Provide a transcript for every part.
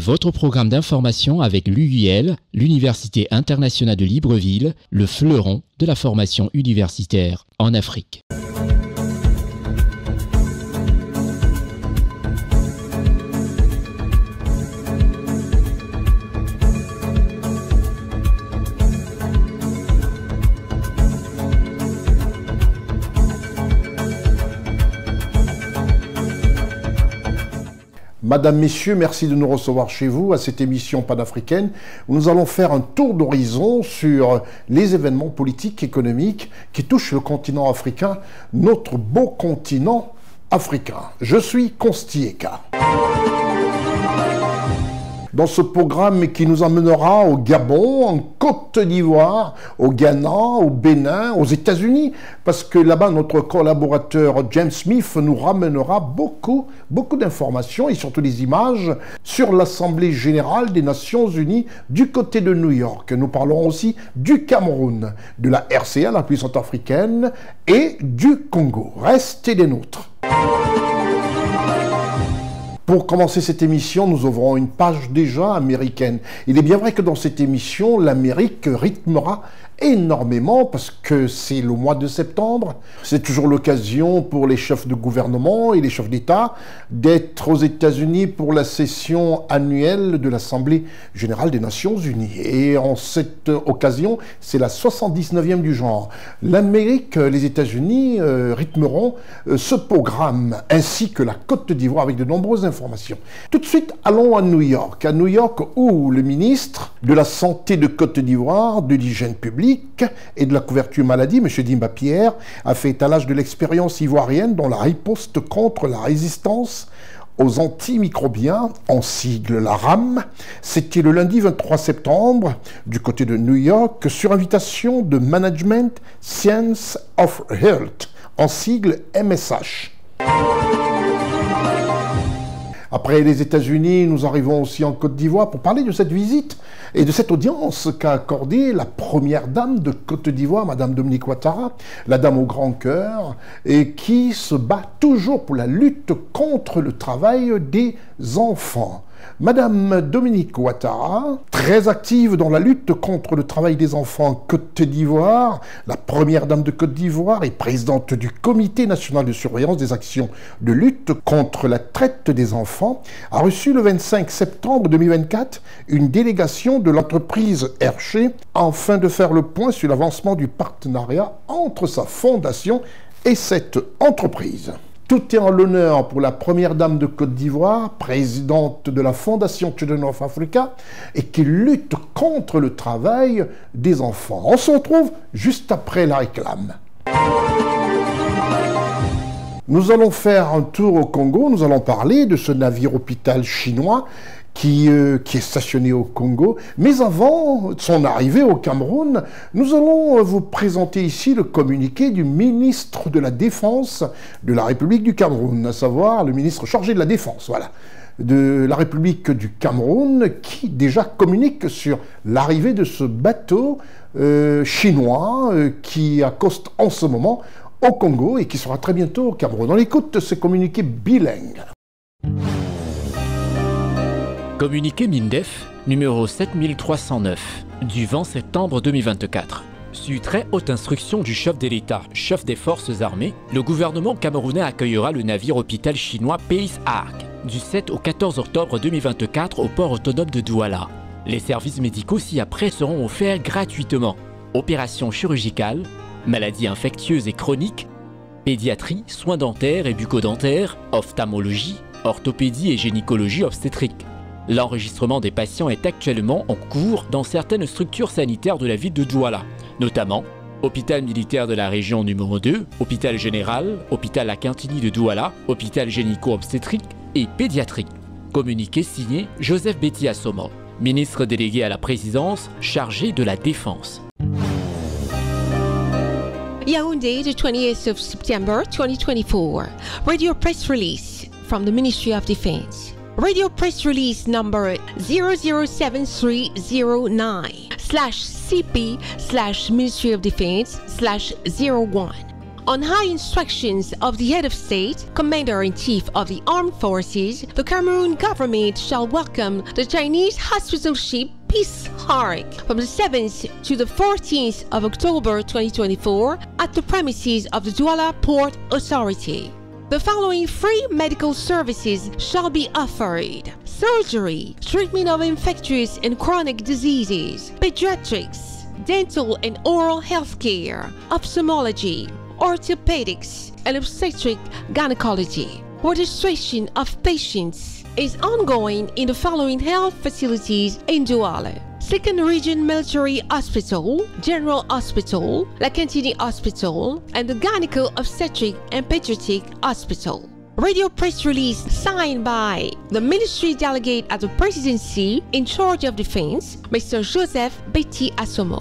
Votre programme d'information avec l'UIL, l'Université internationale de Libreville, le fleuron de la formation universitaire en Afrique. Madame, Messieurs, merci de nous recevoir chez vous à cette émission panafricaine où nous allons faire un tour d'horizon sur les événements politiques et économiques qui touchent le continent africain, notre beau continent africain. Je suis Constieka. Dans ce programme qui nous emmènera au Gabon, en Côte d'Ivoire, au Ghana, au Bénin, aux États-Unis, parce que là-bas, notre collaborateur James Smith nous ramènera beaucoup d'informations et surtout des images sur l'Assemblée générale des Nations Unies du côté de New York. Nous parlerons aussi du Cameroun, de la RCA, la puissance africaine, et du Congo. Restez des nôtres. Pour commencer cette émission, nous ouvrons une page déjà américaine. Il est bien vrai que dans cette émission, l'Amérique rythmera énormément parce que c'est le mois de septembre. C'est toujours l'occasion pour les chefs de gouvernement et les chefs d'État d'être aux États-Unis pour la session annuelle de l'Assemblée générale des Nations Unies. Et en cette occasion, c'est la 79e du genre. L'Amérique, les États-Unis rythmeront ce programme ainsi que la Côte d'Ivoire avec de nombreuses informations. Tout de suite, allons à New York. À New York où le ministre de la Santé de Côte d'Ivoire, de l'hygiène publique et de la couverture maladie, M. Dimba Pierre, a fait étalage de l'expérience ivoirienne dans la riposte contre la résistance aux antimicrobiens, en sigle la RAM. C'était le lundi 23 septembre, du côté de New York, sur invitation de Management Science of Health, en sigle MSH. Après les États-Unis, nous arrivons aussi en Côte d'Ivoire pour parler de cette visite et de cette audience qu'a accordée la première dame de Côte d'Ivoire, Madame Dominique Ouattara, la dame au grand cœur, et qui se bat toujours pour la lutte contre le travail des enfants. Madame Dominique Ouattara, très active dans la lutte contre le travail des enfants en Côte d'Ivoire, la première dame de Côte d'Ivoire et présidente du Comité national de surveillance des actions de lutte contre la traite des enfants, a reçu le 25 septembre 2024 une délégation de l'entreprise Hershey afin de faire le point sur l'avancement du partenariat entre sa fondation et cette entreprise. Tout est en l'honneur pour la première dame de Côte d'Ivoire, présidente de la Fondation Children of Africa, et qui lutte contre le travail des enfants. On se retrouve juste après la réclame. Nous allons faire un tour au Congo, nous allons parler de ce navire hôpital chinois qui est stationné au Congo. Mais avant son arrivée au Cameroun, nous allons vous présenter ici le communiqué du ministre de la Défense de la République du Cameroun, à savoir le ministre chargé de la Défense, voilà, de la République du Cameroun, qui déjà communique sur l'arrivée de ce bateau chinois qui accoste en ce moment au Congo et qui sera très bientôt au Cameroun. On écoute ce communiqué bilingue. Communiqué MINDEF numéro 7309 du 20 septembre 2024. Sur très haute instruction du chef de l'État, chef des forces armées, le gouvernement camerounais accueillera le navire hôpital chinois Peace Ark du 7 au 14 octobre 2024 au port autonome de Douala. Les services médicaux ci-après seront offerts gratuitement. Opérations chirurgicales, maladies infectieuses et chroniques, pédiatrie, soins dentaires et bucco-dentaires, ophtalmologie, orthopédie et gynécologie obstétrique. L'enregistrement des patients est actuellement en cours dans certaines structures sanitaires de la ville de Douala, notamment Hôpital militaire de la région numéro 2, Hôpital général, Hôpital Akintini de Douala, Hôpital gynéco-obstétrique et pédiatrique. Communiqué signé Joseph Betty Assomo, ministre délégué à la présidence chargé de la Défense. Yaoundé, the 28th of September 2024. Radio press release from the Ministry of Defense. Radio press release number 007309/CP/Ministry of Defense/01. On high instructions of the head of state, commander-in-chief of the armed forces, the Cameroon government shall welcome the Chinese hospital ship Peace Hark from the 7th to the 14th of October 2024 at the premises of the Douala Port Authority. The following free medical services shall be offered: surgery, treatment of infectious and chronic diseases, pediatrics, dental and oral health care, ophthalmology, orthopedics, and obstetric gynecology. Registration of patients is ongoing in the following health facilities in Douala: 2nd Region Military Hospital, General Hospital, La Cantini Hospital, and the Gyneco Obstetric and Pediatric Hospital. Radio press release signed by the Ministry Delegate at the Presidency in charge of Defense, Mr. Joseph Betty Assomo.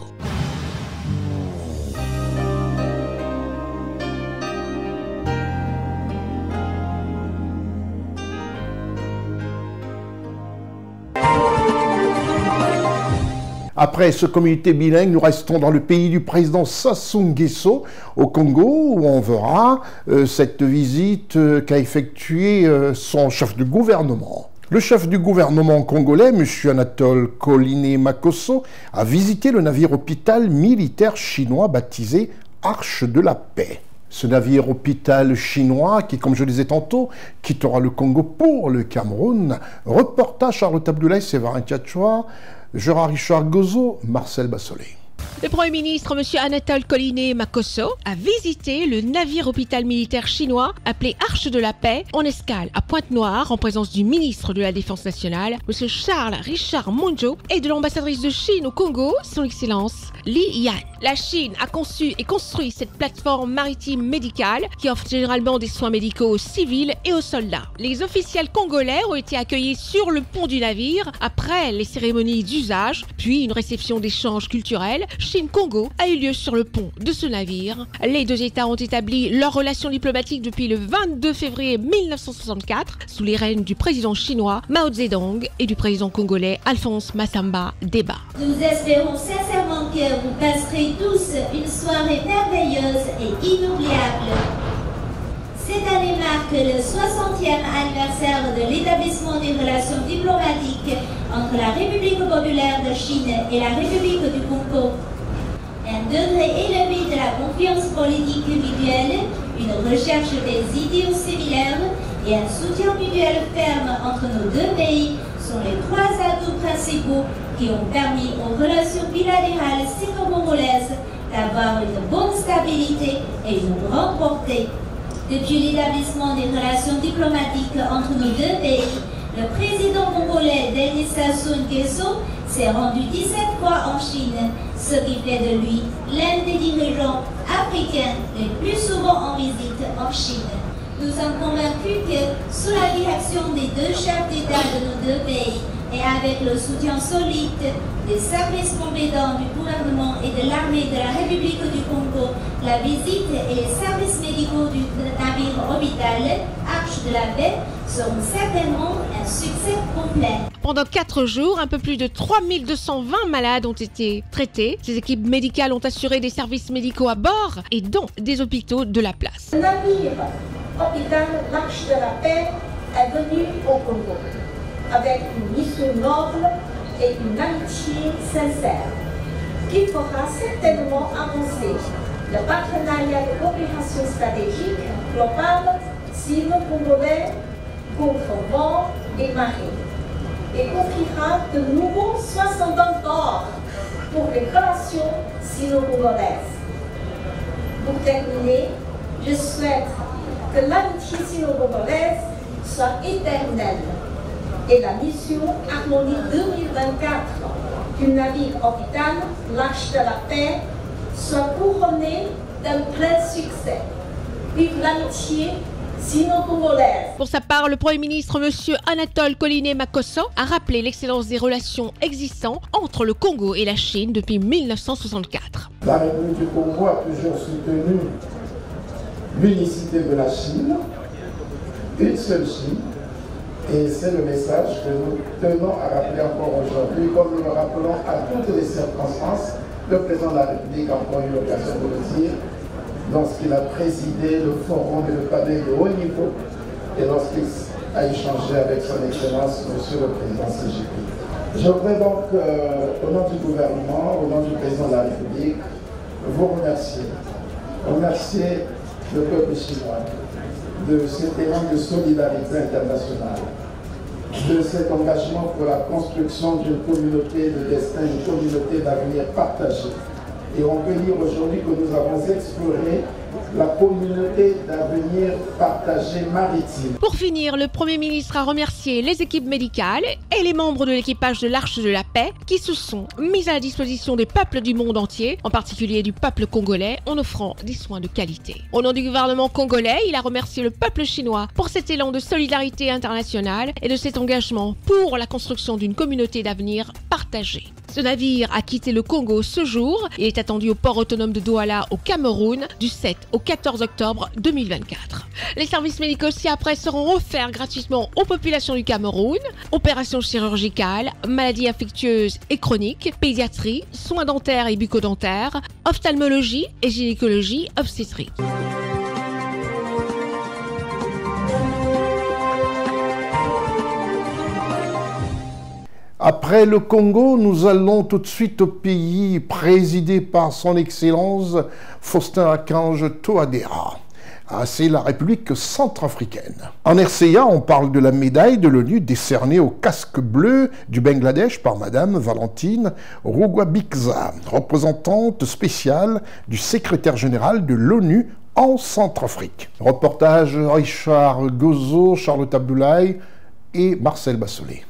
Après ce communiqué bilingue, nous restons dans le pays du président Sassou Nguesso au Congo, où on verra cette visite qu'a effectuée son chef du gouvernement. Le chef du gouvernement congolais, M. Anatole Koliné Makosso, a visité le navire-hôpital militaire chinois baptisé Arche de la Paix. Ce navire-hôpital chinois qui, comme je le disais tantôt, quittera le Congo pour le Cameroun. Reportage Charlotte Abdoulaye, Séverin Tchatchoua, Gérard Richard Gozo, Marcel Bassolé. Le Premier ministre, M. Anatole Koliné Makosso, a visité le navire-hôpital militaire chinois appelé Arche de la Paix en escale à Pointe-Noire en présence du ministre de la Défense nationale, M. Charles Richard Monjo, et de l'ambassadrice de Chine au Congo, son Excellence Li Yan. La Chine a conçu et construit cette plateforme maritime médicale qui offre généralement des soins médicaux aux civils et aux soldats. Les officiels congolais ont été accueillis sur le pont du navire après les cérémonies d'usage, puis une réception d'échanges culturels Chine-Congo a eu lieu sur le pont de ce navire. Les deux États ont établi leurs relations diplomatiques depuis le 22 février 1964 sous les règnes du président chinois Mao Zedong et du président congolais Alphonse Massamba Deba. Nous espérons sincèrement que vous passerez tous une soirée merveilleuse et inoubliable. Cette année marque le 60e anniversaire de l'établissement des relations diplomatiques entre la République populaire de Chine et la République du Congo. Un degré élevé de la confiance politique mutuelle, une recherche des idéaux similaires et un soutien mutuel ferme entre nos deux pays sont les trois atouts principaux qui ont permis aux relations bilatérales sino-congolaises d'avoir une bonne stabilité et une grande portée. Depuis l'établissement des relations diplomatiques entre nos deux pays, le président congolais Denis Sassou Nguesso s'est rendu 17 fois en Chine, ce qui fait de lui l'un des dirigeants africains les plus souvent en visite en Chine. Nous sommes convaincus que, sous la direction des deux chefs d'État de nos deux pays et avec le soutien solide des services compétents du gouvernement et de l'armée de la République du Congo, la visite et les services médicaux du navire hôpital Arche de la Paix seront certainement un succès complet. Pendant 4 jours, un peu plus de 3220 malades ont été traités. Ces équipes médicales ont assuré des services médicaux à bord et dans des hôpitaux de la place. Le navire hôpital L'Arche de la Paix est venu au Congo avec une mission noble et une amitié sincère qui fera certainement avancer le partenariat de coopération stratégique globale sino-congolais contre vent et marée et offrira de nouveaux 60 ans d'or pour les relations sino-congolaises. Pour terminer, je souhaite que l'amitié sino-congolaise soit éternelle et la mission Harmonie 2024 du navire hôpital L'Arche de la Paix soit couronnée d'un plein succès. Vive l'amitié sino-congolaise. Pour sa part, le Premier ministre M. Anatole Koliné Makosso a rappelé l'excellence des relations existantes entre le Congo et la Chine depuis 1964. La République du Congo a toujours soutenu l'unicité de la Chine, une seule Chine, et c'est le message que nous tenons à rappeler encore aujourd'hui, comme nous le rappelons à toutes les circonstances. Le président de la République a encore eu l'occasion de le dire. lorsqu'il a présidé le forum et le panel de haut niveau et lorsqu'il a échangé avec son Excellence, Monsieur le Président CGP. Je voudrais donc, au nom du gouvernement, au nom du Président de la République, vous remercier. Remercier le peuple chinois de cet élan de solidarité internationale, de cet engagement pour la construction d'une communauté de destin, une communauté d'avenir partagée. Et on peut dire aujourd'hui que nous avons exploré la communauté d'avenir partagé maritime. Pour finir, le Premier ministre a remercié les équipes médicales et les membres de l'équipage de l'Arche de la Paix qui se sont mis à la disposition des peuples du monde entier, en particulier du peuple congolais, en offrant des soins de qualité. Au nom du gouvernement congolais, il a remercié le peuple chinois pour cet élan de solidarité internationale et de cet engagement pour la construction d'une communauté d'avenir partagée. Ce navire a quitté le Congo ce jour et est attendu au port autonome de Douala au Cameroun du 7 au 14 octobre 2024. Les services médicaux ci-après seront offerts gratuitement aux populations du Cameroun. Opérations chirurgicales, maladies infectieuses et chroniques, pédiatrie, soins dentaires et bucco-dentaires, ophtalmologie et gynécologie obstétrique. Après le Congo, nous allons tout de suite au pays présidé par son Excellence Faustin-Archange Touadéra. C'est la République centrafricaine. En RCA, on parle de la médaille de l'ONU décernée au casque bleu du Bangladesh par Madame Valentine Rugwabiza, représentante spéciale du secrétaire général de l'ONU en Centrafrique. Reportage Richard Gozo, Charlotte Abdoulaye et Marcel Bassolé.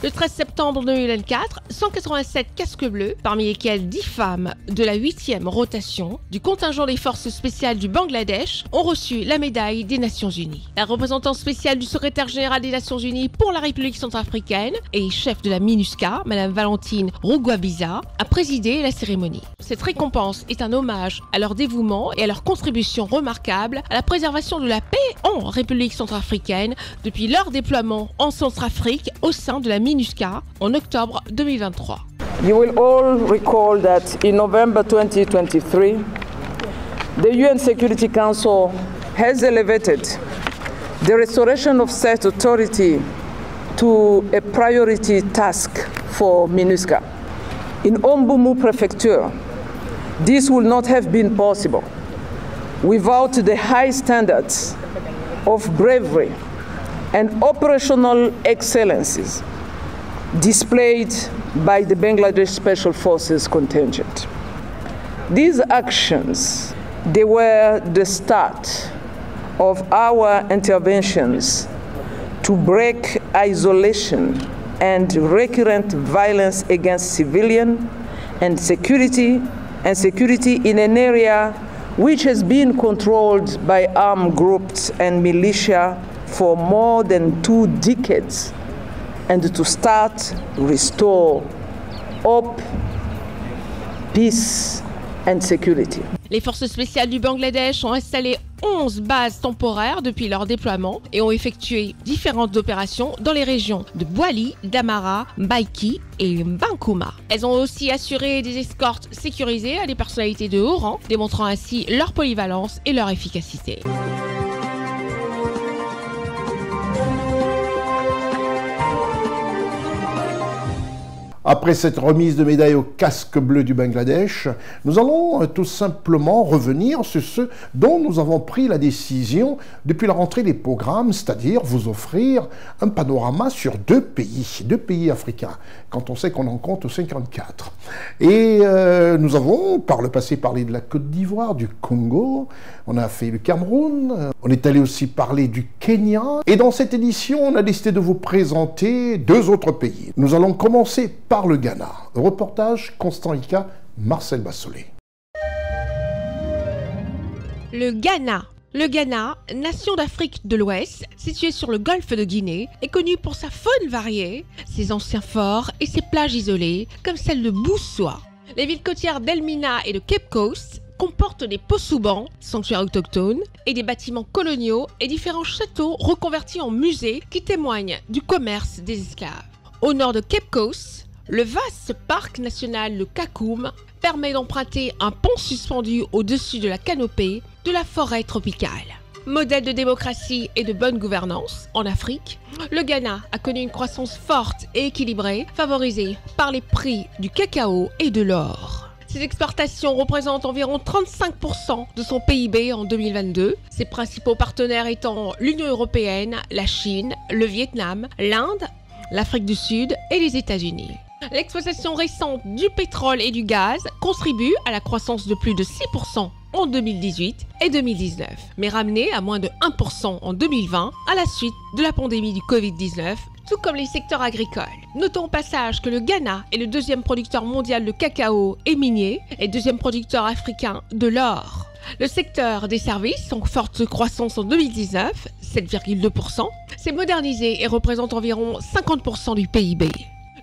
Le 13 septembre 2024, 187 casques bleus, parmi lesquels 10 femmes de la 8e rotation du contingent des forces spéciales du Bangladesh, ont reçu la médaille des Nations Unies. La représentante spéciale du secrétaire général des Nations Unies pour la République centrafricaine et chef de la MINUSCA, Madame Valentine Rugwabiza, a présidé la cérémonie. Cette récompense est un hommage à leur dévouement et à leur contribution remarquable à la préservation de la paix en République centrafricaine depuis leur déploiement en Centrafrique au sein de la MINUSCA en octobre 2023. You will all recall that in November 2023, the UN Security Council has elevated the restoration of state authority to a priority task for MINUSCA. In Ombumu Prefecture, this would not have been possible without the high standards of bravery and operational excellences displayed by the Bangladesh Special Forces contingent. These actions, they were the start of our interventions to break isolation and recurrent violence against civilian and security in an area which has been controlled by armed groups and militia for more than 2 decades, and to start restore hope, peace and security. Les forces spéciales du Bangladesh ont installé 11 bases temporaires depuis leur déploiement et ont effectué différentes opérations dans les régions de Bwali, Damara, Mbaiki et Bankuma. Elles ont aussi assuré des escortes sécurisées à des personnalités de haut rang, démontrant ainsi leur polyvalence et leur efficacité. Après cette remise de médaille au casque bleu du Bangladesh, nous allons tout simplement revenir sur ce dont nous avons pris la décision depuis la rentrée des programmes, c'est-à-dire vous offrir un panorama sur 2 pays africains, quand on sait qu'on en compte 54. Et nous avons par le passé parlé de la Côte d'Ivoire, du Congo, on a fait le Cameroun, on est allé aussi parler du Kenya, et dans cette édition, on a décidé de vous présenter 2 autres pays. Nous allons commencer par le Ghana. Reportage Constant Ika, Marcel Bassolé. Le Ghana. Le Ghana, nation d'Afrique de l'Ouest, située sur le golfe de Guinée, est connu pour sa faune variée, ses anciens forts et ses plages isolées, comme celle de Boussoua. Les villes côtières d'Elmina et de Cape Coast comportent des Posoubans, sanctuaires autochtones, et des bâtiments coloniaux et différents châteaux reconvertis en musées qui témoignent du commerce des esclaves. Au nord de Cape Coast, le vaste parc national de Kakoum permet d'emprunter un pont suspendu au-dessus de la canopée de la forêt tropicale. Modèle de démocratie et de bonne gouvernance en Afrique, le Ghana a connu une croissance forte et équilibrée, favorisée par les prix du cacao et de l'or. Ses exportations représentent environ 35% de son PIB en 2022, ses principaux partenaires étant l'Union européenne, la Chine, le Vietnam, l'Inde, l'Afrique du Sud et les États-Unis. L'exploitation récente du pétrole et du gaz contribue à la croissance de plus de 6% en 2018 et 2019, mais ramenée à moins de 1% en 2020 à la suite de la pandémie du Covid-19, tout comme les secteurs agricoles. Notons au passage que le Ghana est le deuxième producteur mondial de cacao et minier et deuxième producteur africain de l'or. Le secteur des services, en forte croissance en 2019, 7,2%, s'est modernisé et représente environ 50% du PIB.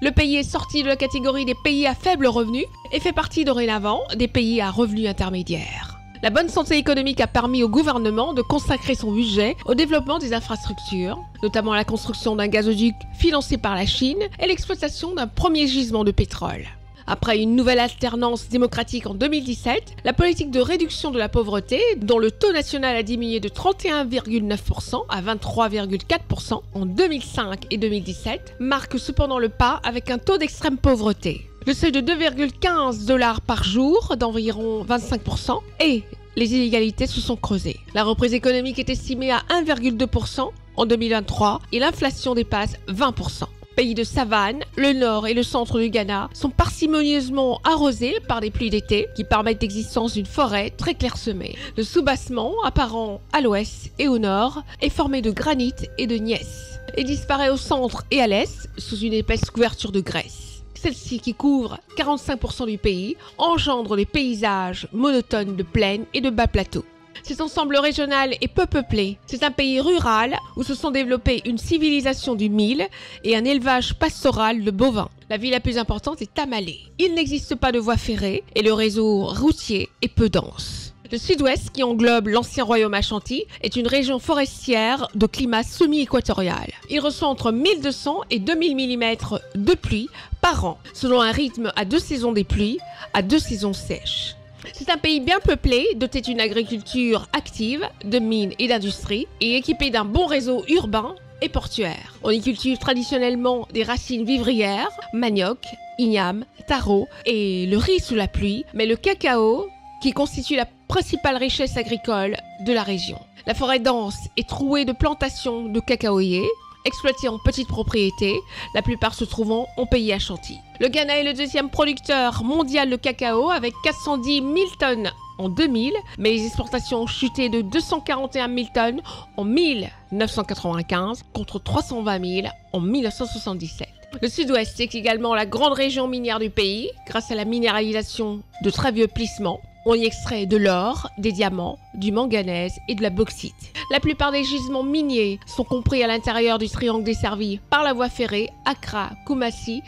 Le pays est sorti de la catégorie des pays à faible revenu et fait partie dorénavant des pays à revenus intermédiaires. La bonne santé économique a permis au gouvernement de consacrer son budget au développement des infrastructures, notamment la construction d'un gazoduc financé par la Chine et l'exploitation d'un premier gisement de pétrole. Après une nouvelle alternance démocratique en 2017, la politique de réduction de la pauvreté, dont le taux national a diminué de 31,9% à 23,4% en 2005 et 2017, marque cependant le pas avec un taux d'extrême pauvreté. Le seuil de 2,15 $ par jour d'environ 25% et les inégalités se sont creusées. La reprise économique est estimée à 1,2% en 2023 et l'inflation dépasse 20%. Pays de savane, le nord et le centre du Ghana sont parcimonieusement arrosés par des pluies d'été qui permettent l'existence d'une forêt très clairsemée. Le soubassement, apparent à l'ouest et au nord, est formé de granit et de gneiss et disparaît au centre et à l'est sous une épaisse couverture de graisse. Celle-ci, qui couvre 45% du pays, engendre des paysages monotones de plaines et de bas plateaux. Cet ensemble régional est peu peuplé. C'est un pays rural où se sont développées une civilisation du mil et un élevage pastoral de bovins. La ville la plus importante est Tamale. Il n'existe pas de voie ferrée et le réseau routier est peu dense. Le sud-ouest, qui englobe l'ancien royaume Ashanti, est une région forestière de climat semi-équatorial. Il reçoit entre 1200 et 2000 mm de pluie par an, selon un rythme à 2 saisons des pluies, à 2 saisons sèches. C'est un pays bien peuplé, doté d'une agriculture active, de mines et d'industrie, et équipé d'un bon réseau urbain et portuaire. On y cultive traditionnellement des racines vivrières, manioc, igname, taro et le riz sous la pluie, mais le cacao, qui constitue la principale richesse agricole de la région. La forêt dense est trouée de plantations de cacaoyers, exploités en petites propriétés, la plupart se trouvant en pays Ashanti. Le Ghana est le deuxième producteur mondial de cacao avec 410 000 tonnes en 2000, mais les exportations ont chuté de 241 000 tonnes en 1995 contre 320 000 en 1977. Le sud-ouest est également la grande région minière du pays, grâce à la minéralisation de très vieux plissements. On y extrait de l'or, des diamants, du manganèse et de la bauxite. La plupart des gisements miniers sont compris à l'intérieur du triangle desservi par la voie ferrée Accra, Kumasi,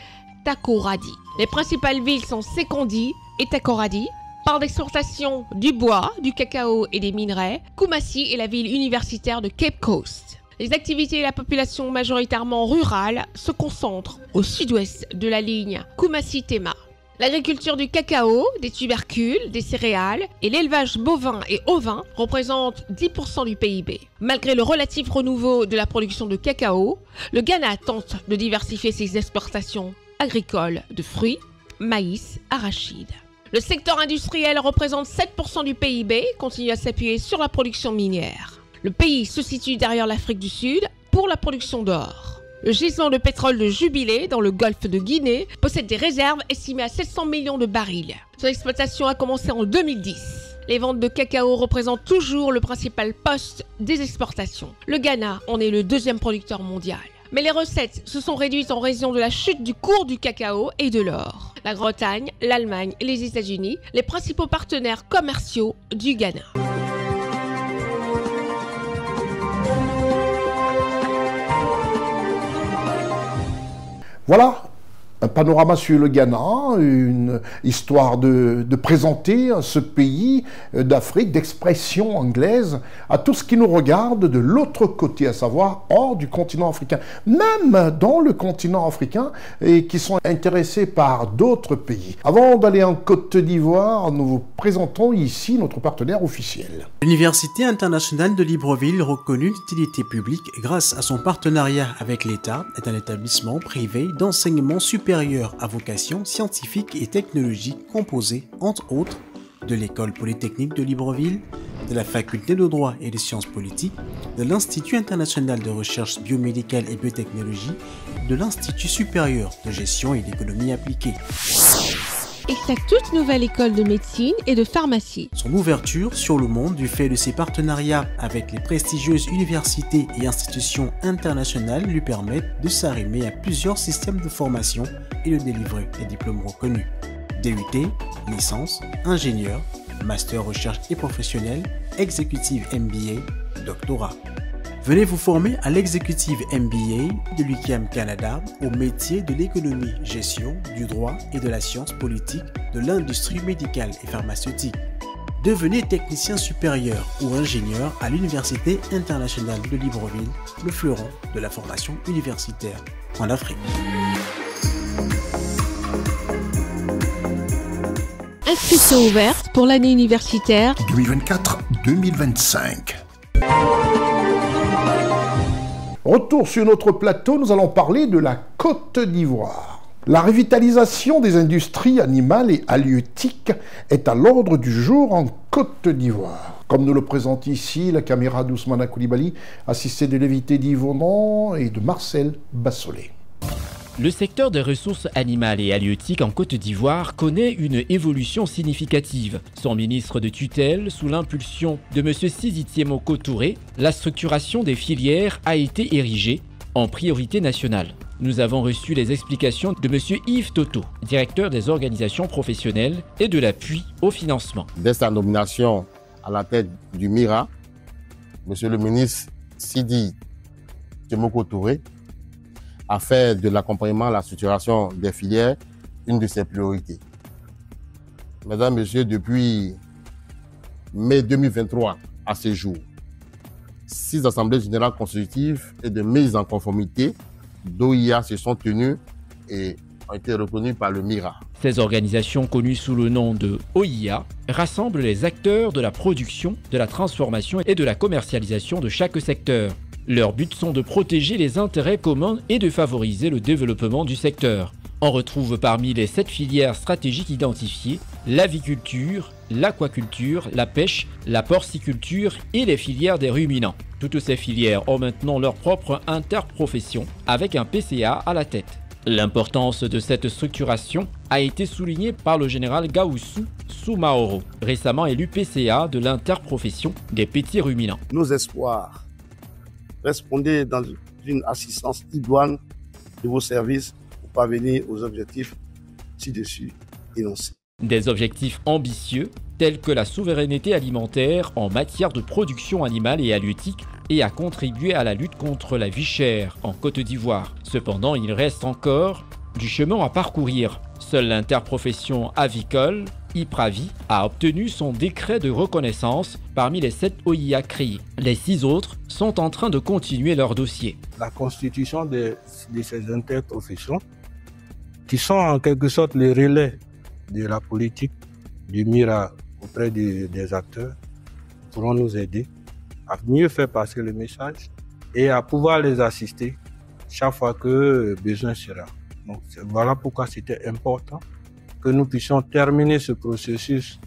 Takoradi. Les principales villes sont Sekondi et Takoradi. Par l'exportation du bois, du cacao et des minerais, Kumasi est la ville universitaire de Cape Coast. Les activités et la population majoritairement rurale se concentrent au sud-ouest de la ligne Kumasi-Tema. L'agriculture du cacao, des tubercules, des céréales et l'élevage bovin et ovin représentent 10% du PIB. Malgré le relatif renouveau de la production de cacao, le Ghana tente de diversifier ses exportations agricoles de fruits, maïs, arachides. Le secteur industriel représente 7% du PIB et continue à s'appuyer sur la production minière. Le pays se situe derrière l'Afrique du Sud pour la production d'or. Le gisement de pétrole de Jubilé, dans le golfe de Guinée, possède des réserves estimées à 700 millions de barils. Son exploitation a commencé en 2010. Les ventes de cacao représentent toujours le principal poste des exportations. Le Ghana en est le deuxième producteur mondial. Mais les recettes se sont réduites en raison de la chute du cours du cacao et de l'or. La Bretagne, l'Allemagne et les États-Unis, les principaux partenaires commerciaux du Ghana. Voilà Un panorama sur le Ghana, une histoire de présenter ce pays d'Afrique, d'expression anglaise, à tout ce qui nous regarde de l'autre côté, à savoir hors du continent africain. Même dans le continent africain, et qui sont intéressés par d'autres pays. Avant d'aller en Côte d'Ivoire, nous vous présentons ici notre partenaire officiel. L'Université internationale de Libreville, reconnue d'utilité publique grâce à son partenariat avec l'État, est un établissement privé d'enseignement supérieur à vocation scientifique et technologique composé, entre autres, de l'École polytechnique de Libreville, de la Faculté de droit et des sciences politiques, de l'Institut international de recherche biomédicale et biotechnologie, de l'Institut supérieur de gestion et d'économie appliquée. Et sa toute nouvelle école de médecine et de pharmacie. Son ouverture sur le monde du fait de ses partenariats avec les prestigieuses universités et institutions internationales lui permettent de s'arrimer à plusieurs systèmes de formation et de délivrer des diplômes reconnus. DUT, licence, ingénieur, master recherche et professionnel, exécutive MBA, doctorat. Venez vous former à l'exécutive MBA de l'UQAM Canada au métier de l'économie, gestion, du droit et de la science politique de l'industrie médicale et pharmaceutique. Devenez technicien supérieur ou ingénieur à l'Université internationale de Libreville, le fleuron de la formation universitaire en Afrique. Inscription ouverte pour l'année universitaire 2024-2025. Retour sur notre plateau, nous allons parler de la Côte d'Ivoire. La revitalisation des industries animales et halieutiques est à l'ordre du jour en Côte d'Ivoire. Comme nous le présente ici la caméra d'Ousmane Koulibaly, assisté de l'évité d'Yvonan et de Marcel Bassolé. Le secteur des ressources animales et halieutiques en Côte d'Ivoire connaît une évolution significative. Son ministre de tutelle, sous l'impulsion de M. Sidi Tiemoko Touré, la structuration des filières a été érigée en priorité nationale. Nous avons reçu les explications de M. Yves Toto, directeur des organisations professionnelles et de l'appui au financement. Dès sa nomination à la tête du MIRA, M. le ministre Sidi Tiemoko Touré a fait de l'accompagnement à la structuration des filières une de ses priorités. Mesdames, Messieurs, depuis mai 2023 à ce jour, 6 assemblées générales constitutives et de mise en conformité d'OIA se sont tenues et ont été reconnues par le MIRA. Ces organisations connues sous le nom de OIA rassemblent les acteurs de la production, de la transformation et de la commercialisation de chaque secteur. Leurs buts sont de protéger les intérêts communs et de favoriser le développement du secteur. On retrouve parmi les 7 filières stratégiques identifiées l'aviculture, l'aquaculture, la pêche, la porciculture et les filières des ruminants. Toutes ces filières ont maintenant leur propre interprofession avec un PCA à la tête. L'importance de cette structuration a été soulignée par le général Gaoussou Soumaoro, récemment élu PCA de l'interprofession des petits ruminants. Nos espoirs respondaient dans une assistance idoine de vos services pour parvenir aux objectifs ci-dessus énoncés. Des objectifs ambitieux tels que la souveraineté alimentaire en matière de production animale et halieutique et à contribuer à la lutte contre la vie chère en Côte d'Ivoire. Cependant, il reste encore du chemin à parcourir. Seule l'interprofession avicole, IPRAVI, a obtenu son décret de reconnaissance parmi les 7 OIA créés. Les 6 autres sont en train de continuer leur dossier. La constitution de ces interprofessions, qui sont en quelque sorte les relais de la politique du MIRA auprès des acteurs, pourront nous aider à mieux faire passer le message et à pouvoir les assister chaque fois que besoin sera. Donc voilà pourquoi c'était important que nous puissions terminer ce processus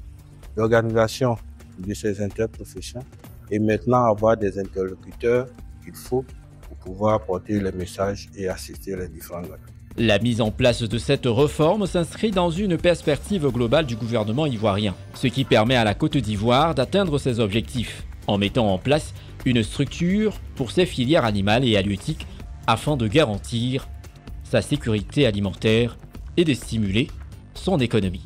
d'organisation de ces interprofessions et maintenant avoir des interlocuteurs qu'il faut pour pouvoir porter les messages et assister les différents acteurs. La mise en place de cette réforme s'inscrit dans une perspective globale du gouvernement ivoirien, ce qui permet à la Côte d'Ivoire d'atteindre ses objectifs, en mettant en place une structure pour ses filières animales et halieutiques afin de garantir sa sécurité alimentaire et de stimuler son économie.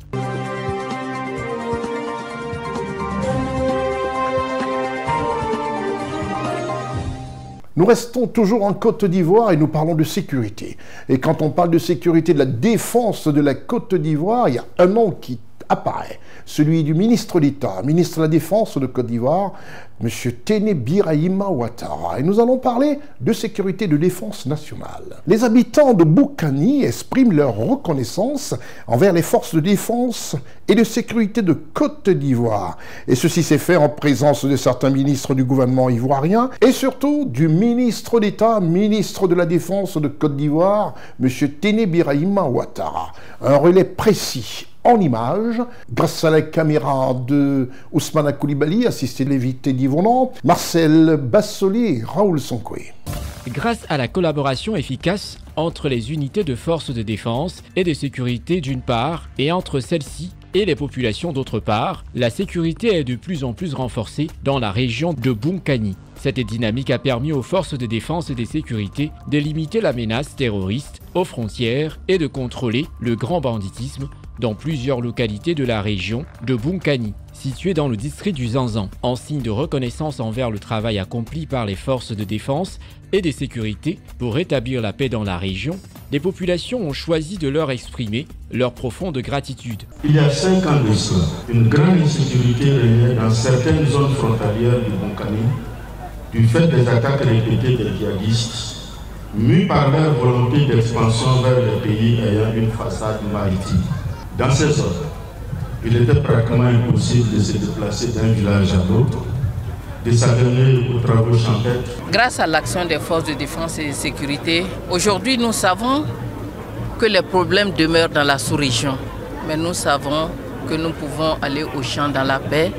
Nous restons toujours en Côte d'Ivoire et nous parlons de sécurité. Et quand on parle de sécurité, de la défense de la Côte d'Ivoire, il y a un nom qui apparaît, celui du ministre d'État, ministre de la Défense de Côte d'Ivoire, M. Téné Birahima Ouattara. Et nous allons parler de sécurité de défense nationale. Les habitants de Boukani expriment leur reconnaissance envers les forces de défense et de sécurité de Côte d'Ivoire. Et ceci s'est fait en présence de certains ministres du gouvernement ivoirien et surtout du ministre d'État, ministre de la Défense de Côte d'Ivoire, M. Téné Birahima Ouattara. Un relais précis en images, grâce à la caméra de Ousmane Koulibaly, assisté de Lévite Divonan, Marcel Bassolé et Raoul Sonkoué. Grâce à la collaboration efficace entre les unités de forces de défense et de sécurité d'une part et entre celles-ci et les populations d'autre part, la sécurité est de plus en plus renforcée dans la région de Boukani. Cette dynamique a permis aux forces de défense et de sécurité de limiter la menace terroriste aux frontières et de contrôler le grand banditisme dans plusieurs localités de la région de Boukani, située dans le district du Zanzan. En signe de reconnaissance envers le travail accompli par les forces de défense et de sécurité pour rétablir la paix dans la région, les populations ont choisi de leur exprimer leur profonde gratitude. Il y a 5 ans de cela, une grande insécurité régnait dans certaines zones frontalières du Boukani du fait des attaques répétées des djihadistes, mus par leur volonté d'expansion vers les pays ayant une façade maritime. Dans ces zones, il était pratiquement impossible de se déplacer d'un village à l'autre, de s'adonner aux travaux champêtres. Grâce à l'action des forces de défense et de sécurité, aujourd'hui nous savons que les problèmes demeurent dans la sous-région. Mais nous savons que nous pouvons aller au champ dans la paix,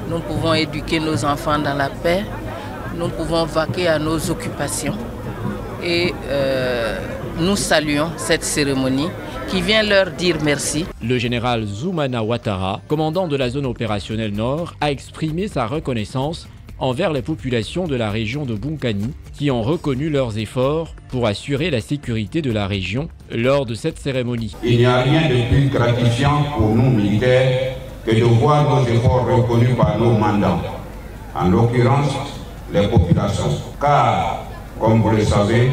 nous pouvons éduquer nos enfants dans la paix, nous pouvons vaquer à nos occupations. Et nous saluons cette cérémonie qui vient leur dire merci. Le général Zoumana Ouattara, commandant de la zone opérationnelle Nord, a exprimé sa reconnaissance envers les populations de la région de Boukani qui ont reconnu leurs efforts pour assurer la sécurité de la région lors de cette cérémonie. Il n'y a rien de plus gratifiant pour nous militaires que de voir nos efforts reconnus par nos mandants, en l'occurrence les populations. Car, comme vous le savez,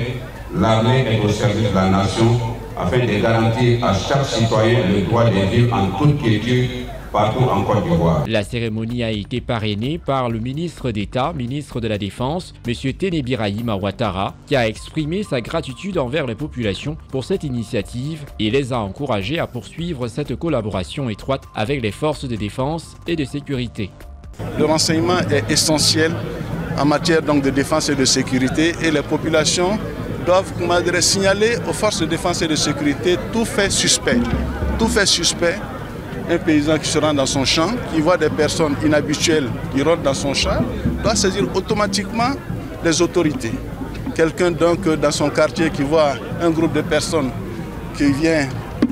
l'armée est au service de la nation afin de garantir à chaque citoyen le droit de vivre en toute quiétude partout en Côte d'Ivoire. La cérémonie a été parrainée par le ministre d'État, ministre de la Défense, M. Téné Birahima Ouattara, qui a exprimé sa gratitude envers les populations pour cette initiative et les a encouragés à poursuivre cette collaboration étroite avec les forces de défense et de sécurité. Le renseignement est essentiel en matière donc de défense et de sécurité et les populations doivent signaler aux forces de défense et de sécurité tout fait suspect. Tout fait suspect, un paysan qui se rend dans son champ, qui voit des personnes inhabituelles qui rentrent dans son champ, doit saisir automatiquement les autorités. Quelqu'un donc dans son quartier qui voit un groupe de personnes qui vient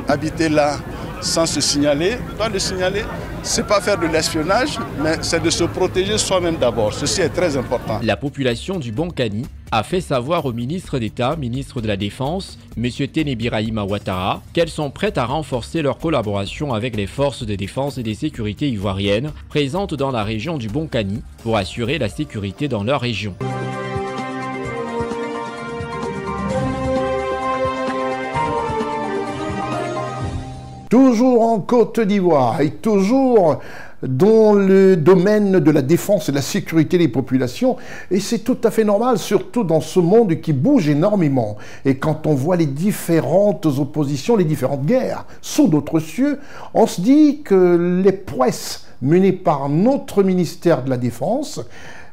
habiter là sans se signaler, doit le signaler. Ce n'est pas faire de l'espionnage, mais c'est de se protéger soi-même d'abord. Ceci est très important. La population du Boukani a fait savoir au ministre d'État, ministre de la Défense, M. Téné Birahima Ouattara, qu'elles sont prêtes à renforcer leur collaboration avec les forces de défense et de sécurité ivoiriennes présentes dans la région du Boukani pour assurer la sécurité dans leur région. Toujours en Côte d'Ivoire et toujours dans le domaine de la défense et de la sécurité des populations. Et c'est tout à fait normal, surtout dans ce monde qui bouge énormément. Et quand on voit les différentes oppositions, les différentes guerres sous d'autres cieux, on se dit que les prouesses menées par notre ministère de la Défense,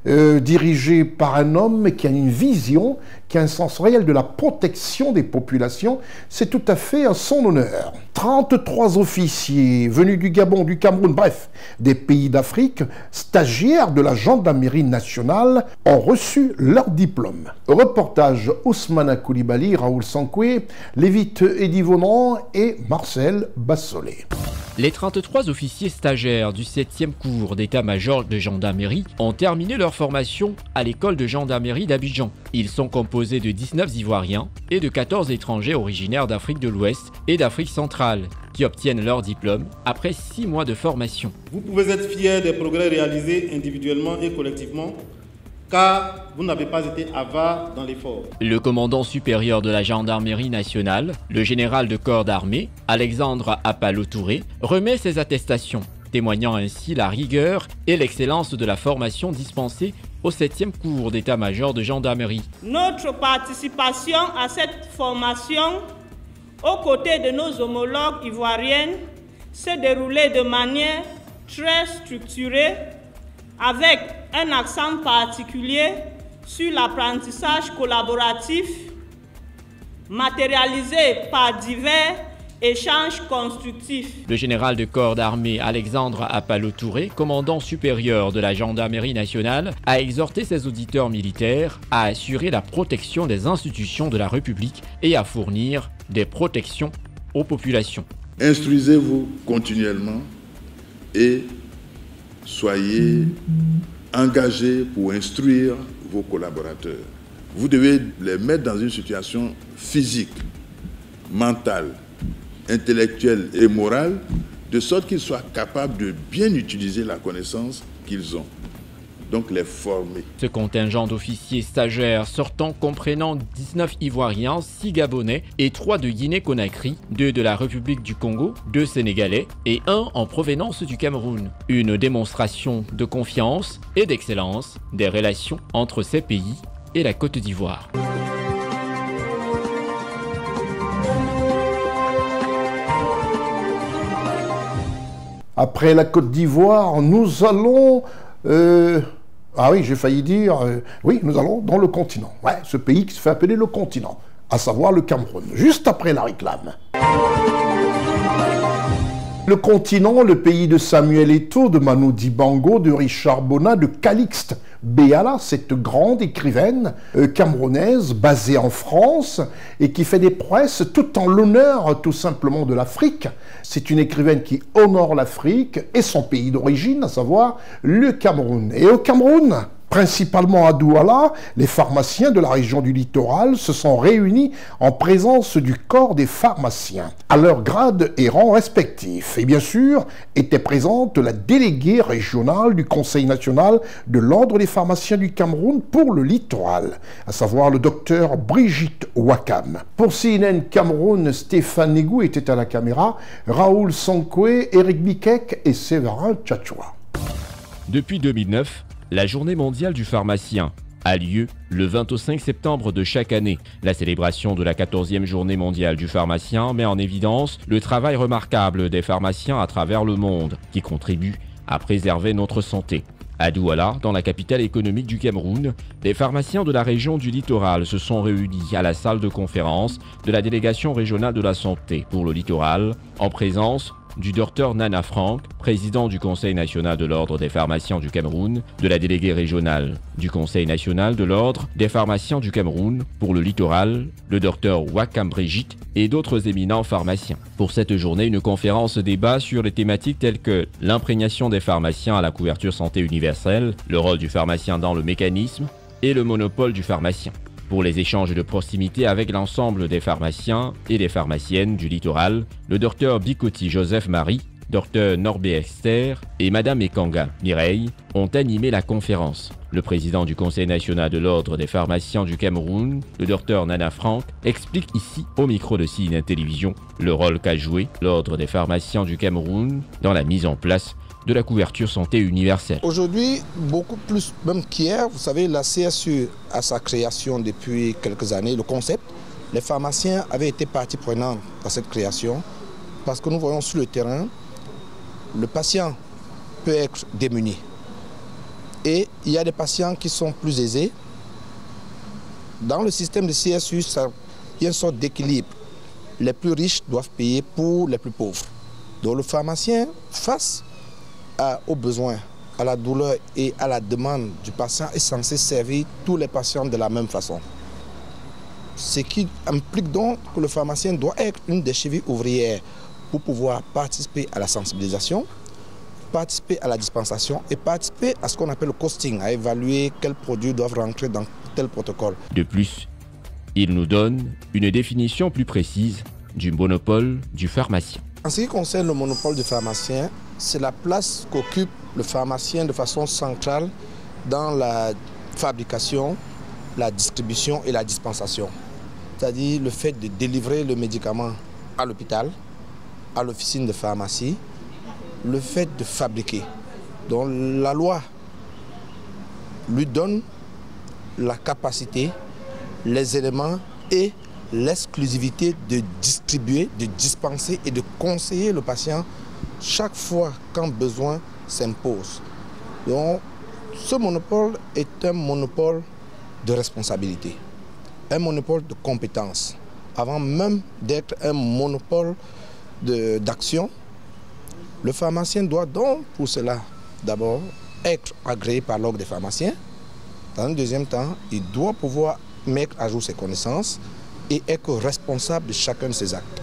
dirigé par un homme qui a une vision, qui a un sens réel de la protection des populations, c'est tout à fait à son honneur. 33 officiers venus du Gabon, du Cameroun, bref, des pays d'Afrique, stagiaires de la gendarmerie nationale, ont reçu leur diplôme. Reportage Ousmane Koulibaly, Raoul Sonkoué, Lévite Divonan et Marcel Bassolé. Les 33 officiers stagiaires du 7e cours d'état-major de gendarmerie ont terminé leur formation à l'école de gendarmerie d'Abidjan. Ils sont composés de 19 Ivoiriens et de 14 étrangers originaires d'Afrique de l'Ouest et d'Afrique centrale qui obtiennent leur diplôme après 6 mois de formation. Vous pouvez être fiers des progrès réalisés individuellement et collectivement car vous n'avez pas été avare dans l'effort. Le commandant supérieur de la gendarmerie nationale, le général de corps d'armée, Alexandre Appalo-Touré, remet ses attestations, témoignant ainsi la rigueur et l'excellence de la formation dispensée au 7e cours d'état-major de gendarmerie. Notre participation à cette formation, aux côtés de nos homologues ivoiriennes, s'est déroulée de manière très structurée, avec un accent particulier sur l'apprentissage collaboratif, matérialisé par divers échanges constructifs. Le général de corps d'armée Alexandre Appalo-Touré, commandant supérieur de la gendarmerie nationale, a exhorté ses auditeurs militaires à assurer la protection des institutions de la République et à fournir des protections aux populations. Instruisez-vous continuellement et soyez engagés pour instruire vos collaborateurs. Vous devez les mettre dans une situation physique, mentale, intellectuelle et morale, de sorte qu'ils soient capables de bien utiliser la connaissance qu'ils ont. Donc les former. Ce contingent d'officiers stagiaires sortant comprenant 19 Ivoiriens, 6 Gabonais et 3 de Guinée-Conakry, 2 de la République du Congo, 2 Sénégalais et 1 en provenance du Cameroun. Une démonstration de confiance et d'excellence des relations entre ces pays et la Côte d'Ivoire. Après la Côte d'Ivoire, nous allons... Ah oui, j'ai failli dire... oui, nous allons dans le continent. Ouais, ce pays qui se fait appeler le continent, à savoir le Cameroun, juste après la réclame. Le continent, le pays de Samuel Eto'o, de Manu Dibango, de Richard Bona, de Calixte Béala, cette grande écrivaine camerounaise basée en France et qui fait des prouesses tout en l'honneur tout simplement de l'Afrique. C'est une écrivaine qui honore l'Afrique et son pays d'origine, à savoir le Cameroun. Et au Cameroun, principalement à Douala, les pharmaciens de la région du littoral se sont réunis en présence du corps des pharmaciens, à leur grade et rang respectifs. Et bien sûr, était présente la déléguée régionale du Conseil national de l'Ordre des pharmaciens du Cameroun pour le littoral, à savoir le docteur Brigitte Wakam. Pour CNN Cameroun, Stéphane Négou était à la caméra, Raoul Sankoué, Eric Bikek et Séverin Tchatchoua. Depuis 2009, la Journée mondiale du pharmacien a lieu le 25 septembre de chaque année. La célébration de la 14e Journée mondiale du pharmacien met en évidence le travail remarquable des pharmaciens à travers le monde qui contribuent à préserver notre santé. À Douala, dans la capitale économique du Cameroun, les pharmaciens de la région du littoral se sont réunis à la salle de conférence de la délégation régionale de la santé pour le littoral, en présence du Dr Nana Frank, président du Conseil national de l'Ordre des pharmaciens du Cameroun, de la déléguée régionale du Conseil national de l'Ordre des pharmaciens du Cameroun pour le littoral, le Dr Wakam Brigitte et d'autres éminents pharmaciens. Pour cette journée, une conférence débat sur les thématiques telles que l'imprégnation des pharmaciens à la couverture santé universelle, le rôle du pharmacien dans le mécanisme et le monopole du pharmacien. Pour les échanges de proximité avec l'ensemble des pharmaciens et des pharmaciennes du littoral, le docteur Bikoti Joseph Marie, docteur Norbé Esther et madame Ekanga Mireille ont animé la conférence. Le président du Conseil national de l'Ordre des pharmaciens du Cameroun, le docteur Nana Frank, explique ici au micro de CNN Télévision le rôle qu'a joué l'Ordre des pharmaciens du Cameroun dans la mise en place de la couverture santé universelle. Aujourd'hui, beaucoup plus même qu'hier, vous savez, la CSU, à sa création depuis quelques années, le concept, les pharmaciens avaient été partie prenante à cette création parce que nous voyons sur le terrain, le patient peut être démuni. Et il y a des patients qui sont plus aisés. Dans le système de CSU, il y a une sorte d'équilibre. Les plus riches doivent payer pour les plus pauvres. Donc le pharmacien, face aux besoins, à la douleur et à la demande du patient, est censé servir tous les patients de la même façon. Ce qui implique donc que le pharmacien doit être une des chevilles ouvrières pour pouvoir participer à la sensibilisation, participer à la dispensation et participer à ce qu'on appelle le costing, à évaluer quels produits doivent rentrer dans tel protocole. De plus, il nous donne une définition plus précise du monopole du pharmacien. En ce qui concerne le monopole du pharmacien, c'est la place qu'occupe le pharmacien de façon centrale dans la fabrication, la distribution et la dispensation. C'est-à-dire le fait de délivrer le médicament à l'hôpital, à l'officine de pharmacie, le fait de fabriquer. Donc la loi lui donne la capacité, les éléments et l'exclusivité de distribuer, de dispenser et de conseiller le patient chaque fois qu'un besoin s'impose. Donc ce monopole est un monopole de responsabilité, un monopole de compétence. Avant même d'être un monopole d'action, le pharmacien doit donc pour cela d'abord être agréé par l'ordre des pharmaciens. Dans un deuxième temps, il doit pouvoir mettre à jour ses connaissances et être responsable de chacun de ses actes.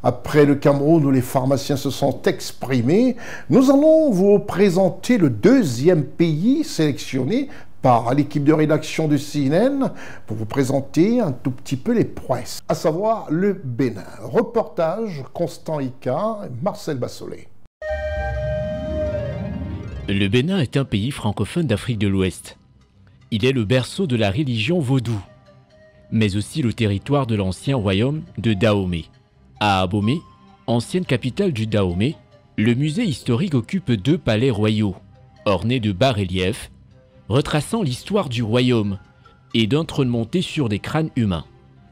Après le Cameroun où les pharmaciens se sont exprimés, nous allons vous présenter le deuxième pays sélectionné par l'équipe de rédaction de CNN pour vous présenter un tout petit peu les prouesses, à savoir le Bénin. Reportage Constant Ika, Marcel Bassolé. Le Bénin est un pays francophone d'Afrique de l'Ouest. Il est le berceau de la religion vaudou, mais aussi le territoire de l'ancien royaume de Dahomey. À Abomey, ancienne capitale du Dahomey, le musée historique occupe 2 palais royaux, ornés de bas-reliefs, retraçant l'histoire du royaume et d'un trône monté sur des crânes humains.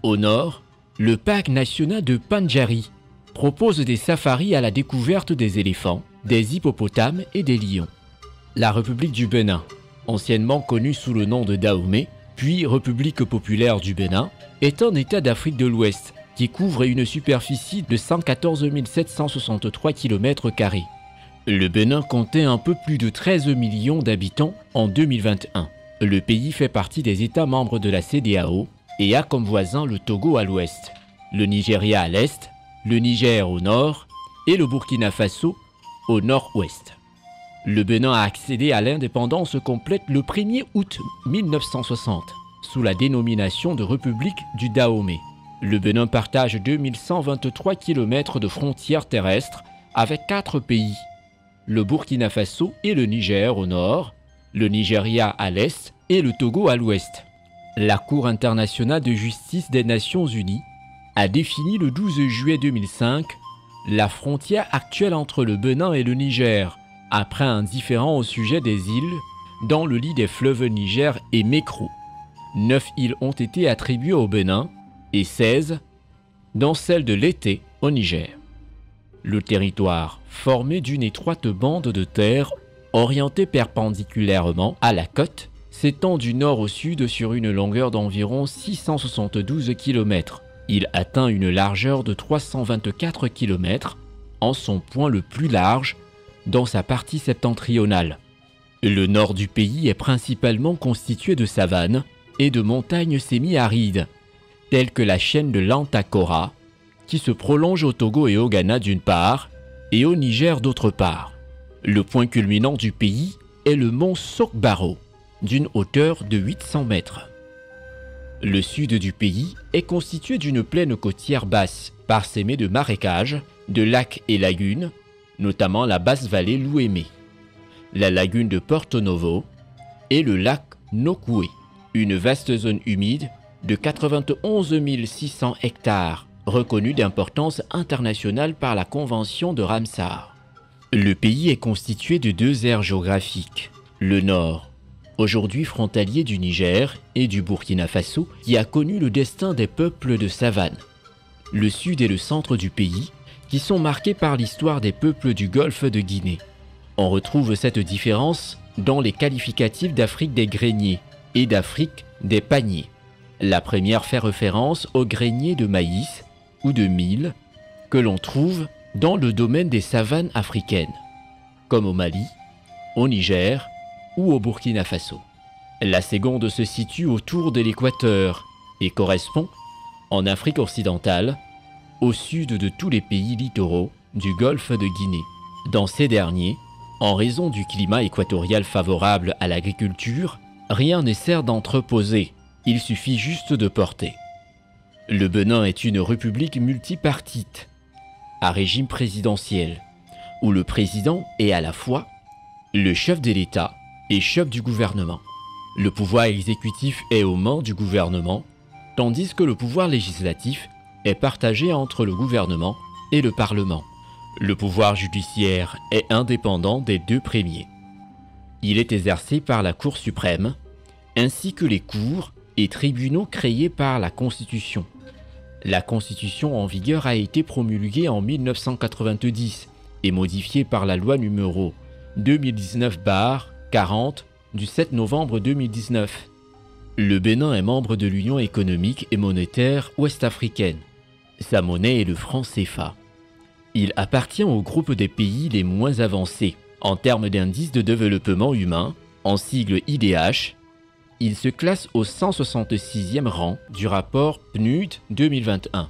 Au nord, le parc national de Pandjari propose des safaris à la découverte des éléphants, des hippopotames et des lions. La République du Bénin, anciennement connue sous le nom de Dahomey, puis République populaire du Bénin, est un État d'Afrique de l'Ouest qui couvre une superficie de 114 763 km². Le Bénin comptait un peu plus de 13 millions d'habitants en 2021. Le pays fait partie des États membres de la CEDEAO et a comme voisin le Togo à l'ouest, le Nigeria à l'est, le Niger au nord et le Burkina Faso au nord-ouest. Le Bénin a accédé à l'indépendance complète le 1er août 1960 sous la dénomination de République du Dahomey. Le Bénin partage 2123 km de frontières terrestres avec 4 pays, le Burkina Faso et le Niger au nord, le Nigeria à l'est et le Togo à l'ouest. La Cour internationale de justice des Nations Unies a défini le 12 juillet 2005 la frontière actuelle entre le Bénin et le Niger, après un différend au sujet des îles dans le lit des fleuves Niger et Mékrou. 9 îles ont été attribuées au Bénin et 16 dans celle de Lété au Niger. Le territoire, formé d'une étroite bande de terre orientée perpendiculairement à la côte, s'étend du nord au sud sur une longueur d'environ 672 km. Il atteint une largeur de 324 km, en son point le plus large dans sa partie septentrionale. Le nord du pays est principalement constitué de savanes et de montagnes semi-arides, telles que la chaîne de l'Antakora, qui se prolonge au Togo et au Ghana d'une part, et au Niger d'autre part. Le point culminant du pays est le mont Sokbaro, d'une hauteur de 800 mètres. Le sud du pays est constitué d'une plaine côtière basse, parsemée de marécages, de lacs et lagunes, notamment la basse vallée Louémé, la lagune de Porto Novo et le lac Nokoué, une vaste zone humide de 91 600 hectares, reconnue d'importance internationale par la Convention de Ramsar. Le pays est constitué de 2 aires géographiques. Le nord, aujourd'hui frontalier du Niger et du Burkina Faso, qui a connu le destin des peuples de savane. Le sud et le centre du pays, qui sont marqués par l'histoire des peuples du golfe de Guinée. On retrouve cette différence dans les qualificatifs d'Afrique des greniers et d'Afrique des paniers. La première fait référence aux greniers de maïs ou de mil que l'on trouve dans le domaine des savanes africaines, comme au Mali, au Niger ou au Burkina Faso. La seconde se situe autour de l'équateur et correspond, en Afrique occidentale, au sud de tous les pays littoraux du golfe de Guinée. Dans ces derniers, en raison du climat équatorial favorable à l'agriculture, rien ne sert d'entreposer, il suffit juste de porter. Le Bénin est une république multipartite. à régime présidentiel, où le président est à la fois le chef de l'État et chef du gouvernement. Le pouvoir exécutif est aux mains du gouvernement, tandis que le pouvoir législatif est partagé entre le gouvernement et le Parlement. Le pouvoir judiciaire est indépendant des deux premiers. Il est exercé par la Cour suprême, ainsi que les cours et tribunaux créés par la Constitution. La Constitution en vigueur a été promulguée en 1990 et modifiée par la loi numéro 2019-40 du 7 novembre 2019. Le Bénin est membre de l'Union économique et monétaire ouest-africaine. Sa monnaie est le franc CFA. Il appartient au groupe des pays les moins avancés en termes d'indice de développement humain, en sigle IDH. Il se classe au 166e rang du rapport PNUD 2021,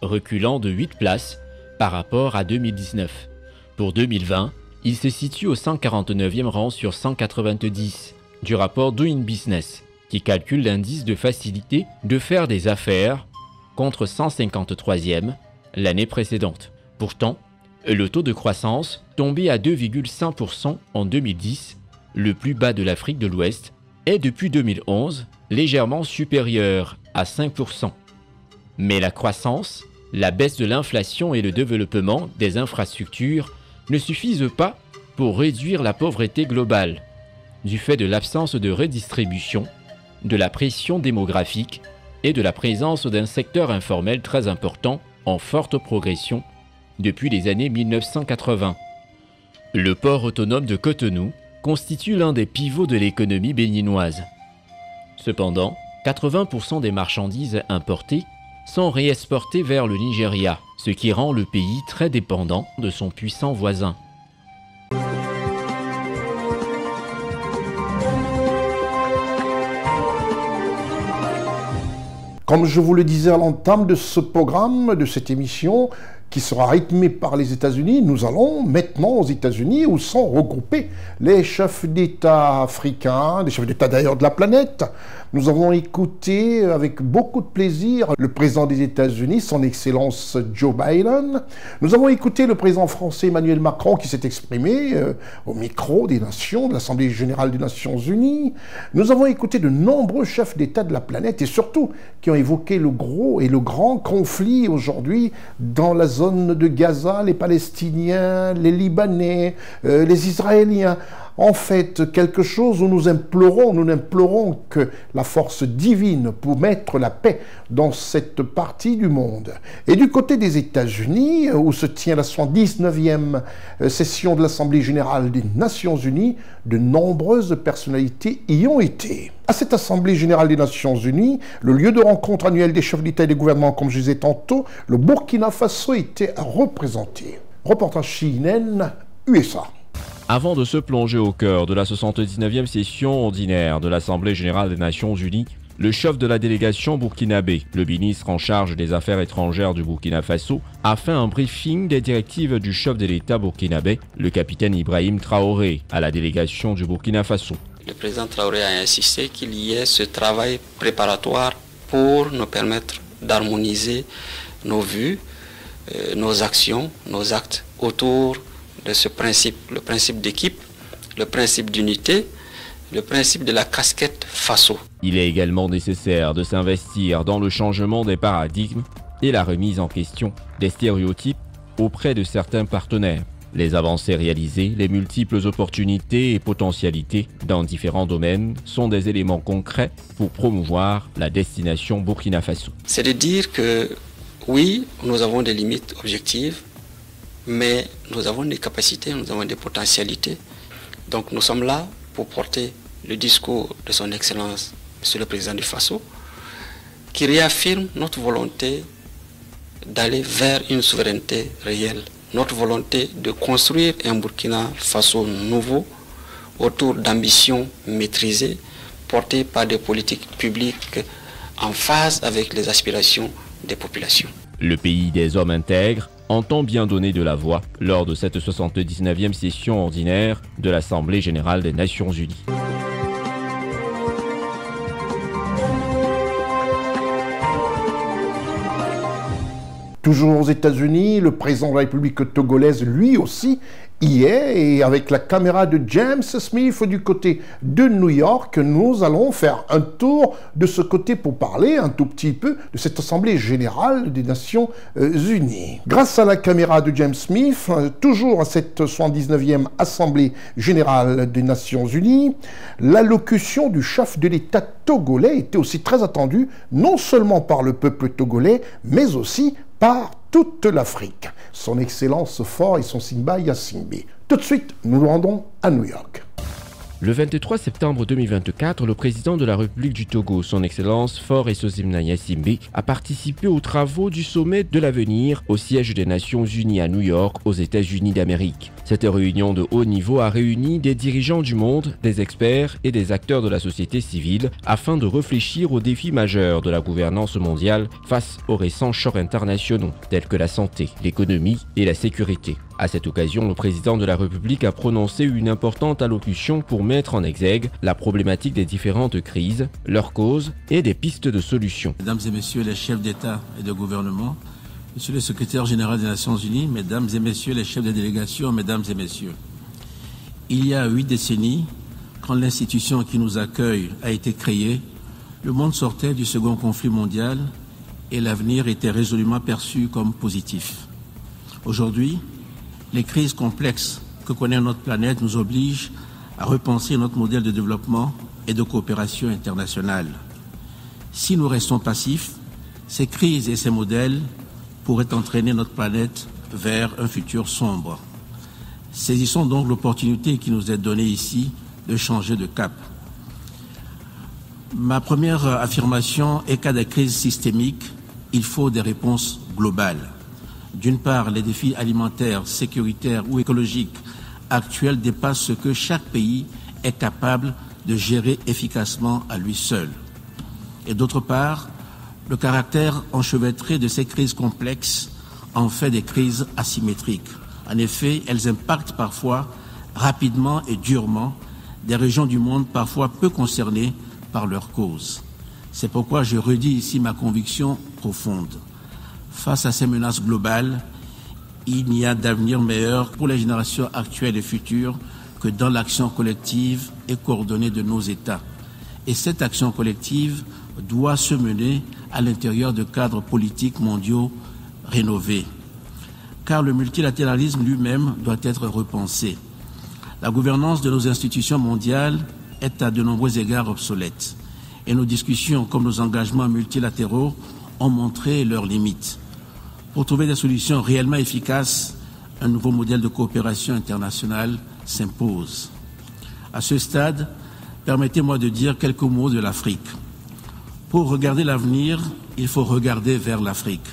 reculant de 8 places par rapport à 2019. Pour 2020, il se situe au 149e rang sur 190 du rapport Doing Business, qui calcule l'indice de facilité de faire des affaires contre 153e l'année précédente. Pourtant, le taux de croissance, tombé à 2,5% en 2010, le plus bas de l'Afrique de l'Ouest, est depuis 2011 légèrement supérieur à 5%. Mais la croissance, la baisse de l'inflation et le développement des infrastructures ne suffisent pas pour réduire la pauvreté globale, du fait de l'absence de redistribution, de la pression démographique et de la présence d'un secteur informel très important en forte progression depuis les années 1980. Le port autonome de Cotonou constitue l'un des pivots de l'économie béninoise. Cependant, 80% des marchandises importées sont réexportées vers le Nigeria, ce qui rend le pays très dépendant de son puissant voisin. Comme je vous le disais à l'entame de ce programme, de cette émission, qui sera rythmée par les États-Unis, nous allons maintenant aux États-Unis où sont regroupés les chefs d'État africains, des chefs d'État d'ailleurs de la planète. Nous avons écouté avec beaucoup de plaisir le président des États-Unis, son Excellence Joe Biden. Nous avons écouté le président français Emmanuel Macron qui s'est exprimé au micro des Nations, de l'Assemblée générale des Nations unies. Nous avons écouté de nombreux chefs d'État de la planète et surtout qui ont évoqué le gros et le grand conflit aujourd'hui dans la zone de Gaza, les Palestiniens, les Libanais, les Israéliens. En fait, quelque chose où nous n'implorons que la force divine pour mettre la paix dans cette partie du monde. Et du côté des États-Unis, où se tient la 119e session de l'Assemblée générale des Nations unies, de nombreuses personnalités y ont été. À cette Assemblée générale des Nations unies, le lieu de rencontre annuel des chefs d'État et des gouvernements, comme je disais tantôt, le Burkina Faso était représenté. Reportage CNN, USA. Avant de se plonger au cœur de la 79e session ordinaire de l'Assemblée générale des Nations unies, le chef de la délégation burkinabé, le ministre en charge des Affaires étrangères du Burkina Faso, a fait un briefing des directives du chef de l'État burkinabé, le capitaine Ibrahim Traoré, à la délégation du Burkina Faso. Le président Traoré a insisté qu'il y ait ce travail préparatoire pour nous permettre d'harmoniser nos vues, nos actions, nos actes autour de ce principe, le principe d'équipe, le principe d'unité, le principe de la casquette Faso. Il est également nécessaire de s'investir dans le changement des paradigmes et la remise en question des stéréotypes auprès de certains partenaires. Les avancées réalisées, les multiples opportunités et potentialités dans différents domaines sont des éléments concrets pour promouvoir la destination Burkina Faso. C'est de dire que oui, nous avons des limites objectives, mais nous avons des capacités, nous avons des potentialités. Donc nous sommes là pour porter le discours de son Excellence, Monsieur le Président du Faso, qui réaffirme notre volonté d'aller vers une souveraineté réelle, notre volonté de construire un Burkina Faso nouveau autour d'ambitions maîtrisées, portées par des politiques publiques en phase avec les aspirations des populations. Le pays des hommes intègres entend bien donner de la voix lors de cette 79e session ordinaire de l'Assemblée générale des Nations unies. Toujours aux États-Unis, le président de la République togolaise, lui aussi, y est, et avec la caméra de James Smith du côté de New York, nous allons faire un tour de ce côté pour parler un tout petit peu de cette Assemblée générale des Nations Unies. Grâce à la caméra de James Smith, toujours à cette 79e Assemblée générale des Nations Unies, l'allocution du chef de l'État togolais était aussi très attendue, non seulement par le peuple togolais, mais aussi par toute l'Afrique. Son Excellence Faure et son Simba Yasimbe. Tout de suite, nous nous rendons à New York. Le 23 septembre 2024, le président de la République du Togo, son Excellence Faure Essosimna Yasimbe, a participé aux travaux du sommet de l'avenir au siège des Nations Unies à New York, aux États-Unis d'Amérique. Cette réunion de haut niveau a réuni des dirigeants du monde, des experts et des acteurs de la société civile afin de réfléchir aux défis majeurs de la gouvernance mondiale face aux récents chocs internationaux tels que la santé, l'économie et la sécurité. À cette occasion, le président de la République a prononcé une importante allocution pour mettre en exergue la problématique des différentes crises, leurs causes et des pistes de solutions. Mesdames et messieurs les chefs d'État et de gouvernement, monsieur le secrétaire général des Nations Unies, mesdames et messieurs les chefs de délégation, mesdames et messieurs, il y a 8 décennies, quand l'institution qui nous accueille a été créée, le monde sortait du second conflit mondial et l'avenir était résolument perçu comme positif. Aujourd'hui, les crises complexes que connaît notre planète nous obligent à repenser notre modèle de développement et de coopération internationale. Si nous restons passifs, ces crises et ces modèles pourraient entraîner notre planète vers un futur sombre. Saisissons donc l'opportunité qui nous est donnée ici de changer de cap. Ma première affirmation est qu'à des crises systémiques, il faut des réponses globales. D'une part, les défis alimentaires, sécuritaires ou écologiques actuels dépassent ce que chaque pays est capable de gérer efficacement à lui seul. Et d'autre part, le caractère enchevêtré de ces crises complexes en fait des crises asymétriques. En effet, elles impactent parfois rapidement et durement des régions du monde parfois peu concernées par leurs causes. C'est pourquoi je redis ici ma conviction profonde. Face à ces menaces globales, il n'y a d'avenir meilleur pour les générations actuelles et futures que dans l'action collective et coordonnée de nos États. Et cette action collective doit se mener à l'intérieur de cadres politiques mondiaux rénovés. Car le multilatéralisme lui-même doit être repensé. La gouvernance de nos institutions mondiales est à de nombreux égards obsolète. Et nos discussions comme nos engagements multilatéraux ont montré leurs limites. Pour trouver des solutions réellement efficaces, un nouveau modèle de coopération internationale s'impose. À ce stade, permettez-moi de dire quelques mots de l'Afrique. Pour regarder l'avenir, il faut regarder vers l'Afrique.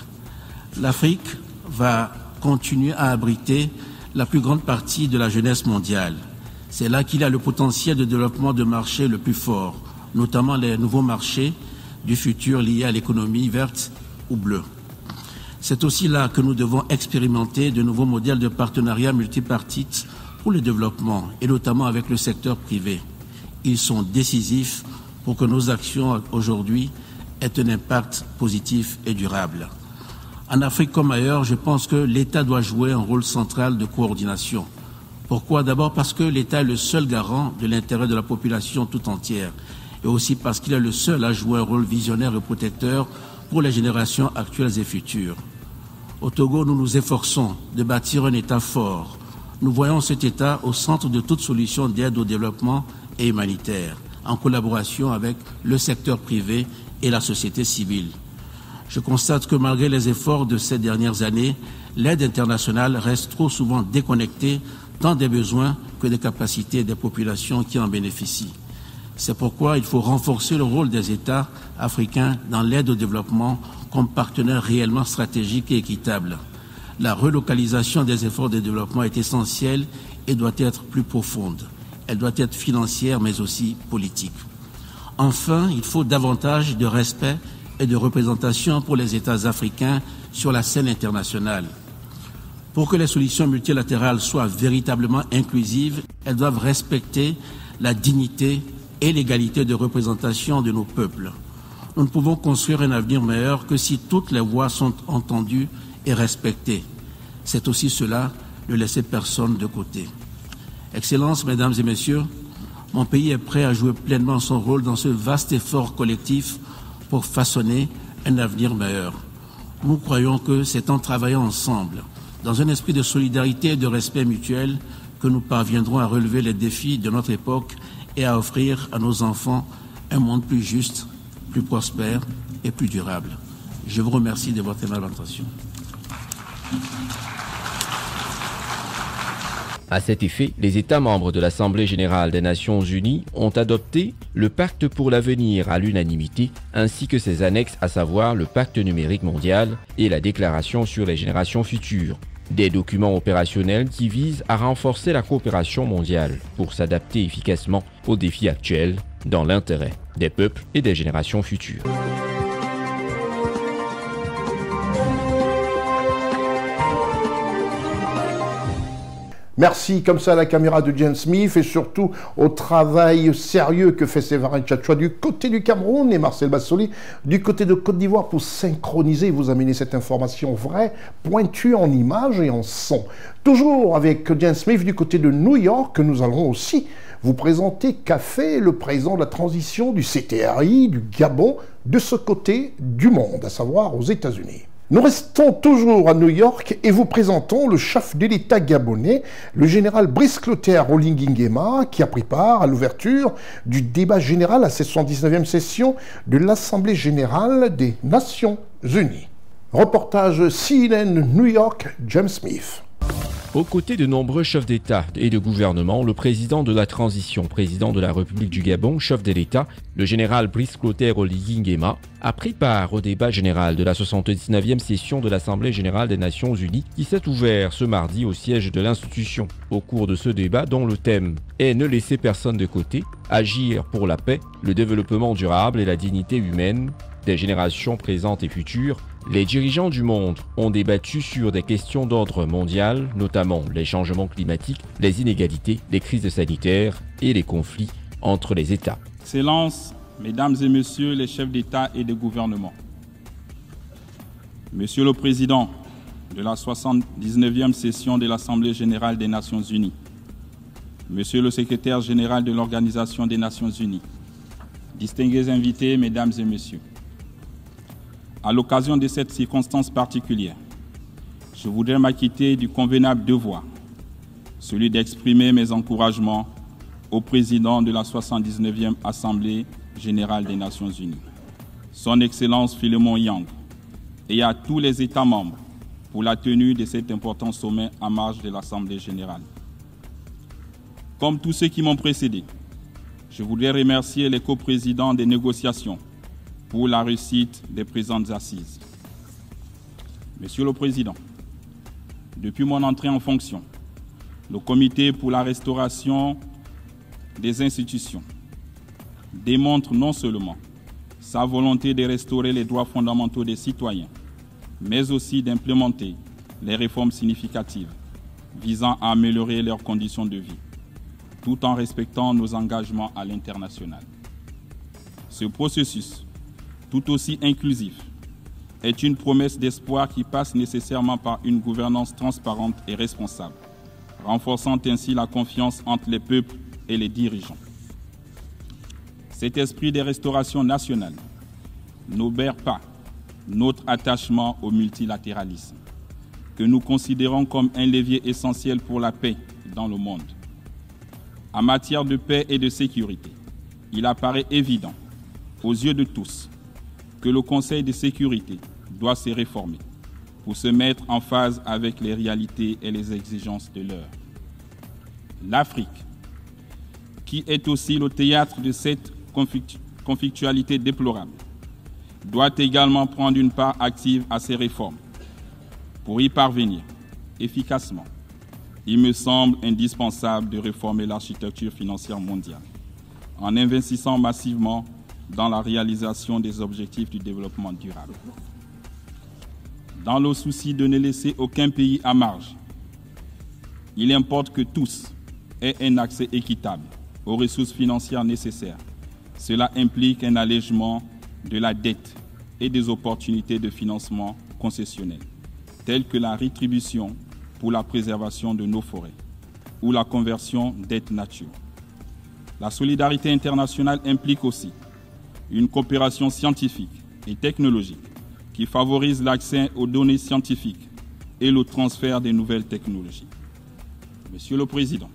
L'Afrique va continuer à abriter la plus grande partie de la jeunesse mondiale. C'est là qu'il a le potentiel de développement de marchés le plus fort, notamment les nouveaux marchés du futur liés à l'économie verte ou bleue. C'est aussi là que nous devons expérimenter de nouveaux modèles de partenariat multipartite pour le développement, et notamment avec le secteur privé. Ils sont décisifs pour que nos actions aujourd'hui aient un impact positif et durable. En Afrique comme ailleurs, je pense que l'État doit jouer un rôle central de coordination. Pourquoi? D'abord parce que l'État est le seul garant de l'intérêt de la population tout entière, et aussi parce qu'il est le seul à jouer un rôle visionnaire et protecteur pour les générations actuelles et futures. Au Togo, nous nous efforçons de bâtir un État fort. Nous voyons cet État au centre de toute solution d'aide au développement et humanitaire, en collaboration avec le secteur privé et la société civile. Je constate que malgré les efforts de ces dernières années, l'aide internationale reste trop souvent déconnectée tant des besoins que des capacités des populations qui en bénéficient. C'est pourquoi il faut renforcer le rôle des États africains dans l'aide au développement comme partenaires réellement stratégiques et équitables. La relocalisation des efforts de développement est essentielle et doit être plus profonde. Elle doit être financière mais aussi politique. Enfin, il faut davantage de respect et de représentation pour les États africains sur la scène internationale. Pour que les solutions multilatérales soient véritablement inclusives, elles doivent respecter la dignité et l'égalité de représentation de nos peuples. Nous ne pouvons construire un avenir meilleur que si toutes les voix sont entendues et respecté. C'est aussi cela, ne laisser personne de côté. Excellences, Mesdames et Messieurs, mon pays est prêt à jouer pleinement son rôle dans ce vaste effort collectif pour façonner un avenir meilleur. Nous croyons que c'est en travaillant ensemble, dans un esprit de solidarité et de respect mutuel, que nous parviendrons à relever les défis de notre époque et à offrir à nos enfants un monde plus juste, plus prospère et plus durable. Je vous remercie de votre aimable attention. À cet effet, les États membres de l'Assemblée générale des Nations unies ont adopté le Pacte pour l'avenir à l'unanimité, ainsi que ses annexes, à savoir le Pacte numérique mondial et la Déclaration sur les générations futures. Des documents opérationnels qui visent à renforcer la coopération mondiale pour s'adapter efficacement aux défis actuels dans l'intérêt des peuples et des générations futures. Merci comme ça à la caméra de James Smith et surtout au travail sérieux que fait Séverin Tchatchoua du côté du Cameroun et Marcel Bassoli du côté de Côte d'Ivoire pour synchroniser et vous amener cette information vraie, pointue en images et en son. Toujours avec James Smith du côté de New York, nous allons aussi vous présenter qu'a fait le président de la transition du CTRI, du Gabon, de ce côté du monde, à savoir aux États-Unis. Nous restons toujours à New York et vous présentons le chef de l'État gabonais, le général Brice Clotaire Oligui Nguema, qui a pris part à l'ouverture du débat général à cette 79e session de l'Assemblée générale des Nations unies. Reportage CNN New York, James Smith. Aux côtés de nombreux chefs d'État et de gouvernement, le président de la transition, président de la République du Gabon, chef de l'État, le général Brice Clotaire Oligui Nguema, a pris part au débat général de la 79e session de l'Assemblée générale des Nations unies qui s'est ouvert ce mardi au siège de l'institution. Au cours de ce débat, dont le thème est « Ne laisser personne de côté, agir pour la paix, le développement durable et la dignité humaine des générations présentes et futures », les dirigeants du monde ont débattu sur des questions d'ordre mondial, notamment les changements climatiques, les inégalités, les crises sanitaires et les conflits entre les États. Excellences, Mesdames et Messieurs les chefs d'État et de gouvernement, Monsieur le Président de la 79e session de l'Assemblée générale des Nations unies, Monsieur le Secrétaire général de l'Organisation des Nations unies, distingués invités, Mesdames et Messieurs, à l'occasion de cette circonstance particulière, je voudrais m'acquitter du convenable devoir, celui d'exprimer mes encouragements au président de la 79e Assemblée générale des Nations unies, son Excellence Philémon Yang, et à tous les États membres pour la tenue de cet important sommet en marge de l'Assemblée générale. Comme tous ceux qui m'ont précédé, je voudrais remercier les coprésidents des négociations pour la réussite des présentes assises. Monsieur le Président, depuis mon entrée en fonction, le Comité pour la restauration des institutions démontre non seulement sa volonté de restaurer les droits fondamentaux des citoyens, mais aussi d'implémenter les réformes significatives visant à améliorer leurs conditions de vie, tout en respectant nos engagements à l'international. Ce processus, tout aussi inclusif, est une promesse d'espoir qui passe nécessairement par une gouvernance transparente et responsable, renforçant ainsi la confiance entre les peuples et les dirigeants. Cet esprit de restauration nationale n'obère pas notre attachement au multilatéralisme, que nous considérons comme un levier essentiel pour la paix dans le monde. En matière de paix et de sécurité, il apparaît évident, aux yeux de tous, que le Conseil de sécurité doit se réformer pour se mettre en phase avec les réalités et les exigences de l'heure. L'Afrique, qui est aussi le théâtre de cette conflictualité déplorable, doit également prendre une part active à ces réformes. Pour y parvenir efficacement, il me semble indispensable de réformer l'architecture financière mondiale en investissant massivement dans la réalisation des objectifs du développement durable. Dans le souci de ne laisser aucun pays à marge, il importe que tous aient un accès équitable aux ressources financières nécessaires. Cela implique un allègement de la dette et des opportunités de financement concessionnel, telles que la rétribution pour la préservation de nos forêts ou la conversion d'aides nature. La solidarité internationale implique aussi une coopération scientifique et technologique qui favorise l'accès aux données scientifiques et le transfert des nouvelles technologies. Monsieur le Président,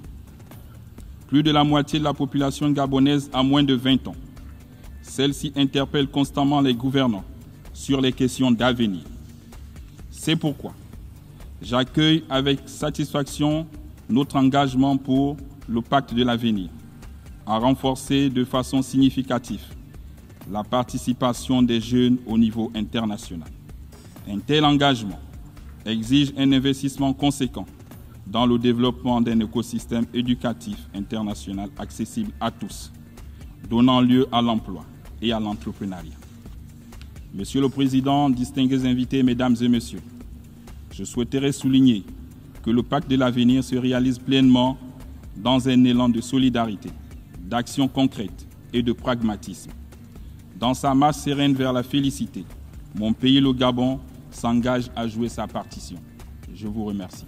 plus de la moitié de la population gabonaise a moins de 20 ans. Celle-ci interpelle constamment les gouvernants sur les questions d'avenir. C'est pourquoi j'accueille avec satisfaction notre engagement pour le pacte de l'avenir, à renforcer de façon significative la participation des jeunes au niveau international. Un tel engagement exige un investissement conséquent dans le développement d'un écosystème éducatif international accessible à tous, donnant lieu à l'emploi et à l'entrepreneuriat. Monsieur le Président, distingués invités, Mesdames et Messieurs, je souhaiterais souligner que le pacte de l'avenir se réalise pleinement dans un élan de solidarité, d'action concrète et de pragmatisme. Dans sa marche sereine vers la félicité, mon pays, le Gabon, s'engage à jouer sa partition. Je vous remercie.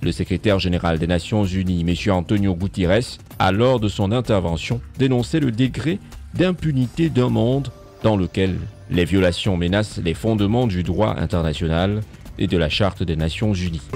Le secrétaire général des Nations Unies, M. Antonio Guterres, a lors de son intervention dénoncé le degré d'impunité d'un monde dans lequel les violations menacent les fondements du droit international et de la Charte des Nations Unies.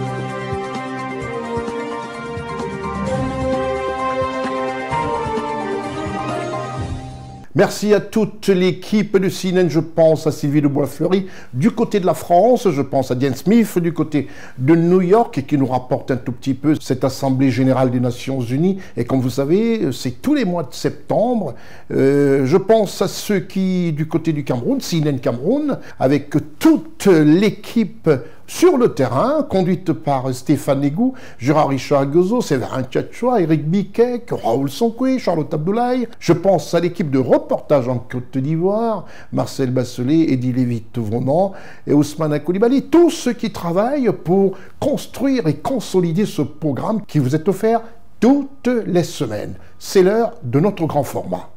Merci à toute l'équipe de CNN, je pense à Sylvie de Boisfleury du côté de la France, je pense à Diane Smith du côté de New York et qui nous rapporte un tout petit peu cette Assemblée Générale des Nations Unies. Et comme vous savez, c'est tous les mois de septembre. Je pense à ceux qui, du côté du Cameroun, CNN Cameroun, avec toute l'équipe sur le terrain, conduite par Stéphane Égou, Gérard Richard Gozo, Séverin Tchatchoua, Eric Biquet, Raoul Sonkoué, Charlotte Abdoulaye. Je pense à l'équipe de reportage en Côte d'Ivoire, Marcel Basselet, Eddy Lévy-Tevronan et Ousmane Koulibaly. Tous ceux qui travaillent pour construire et consolider ce programme qui vous est offert toutes les semaines. C'est l'heure de notre grand format.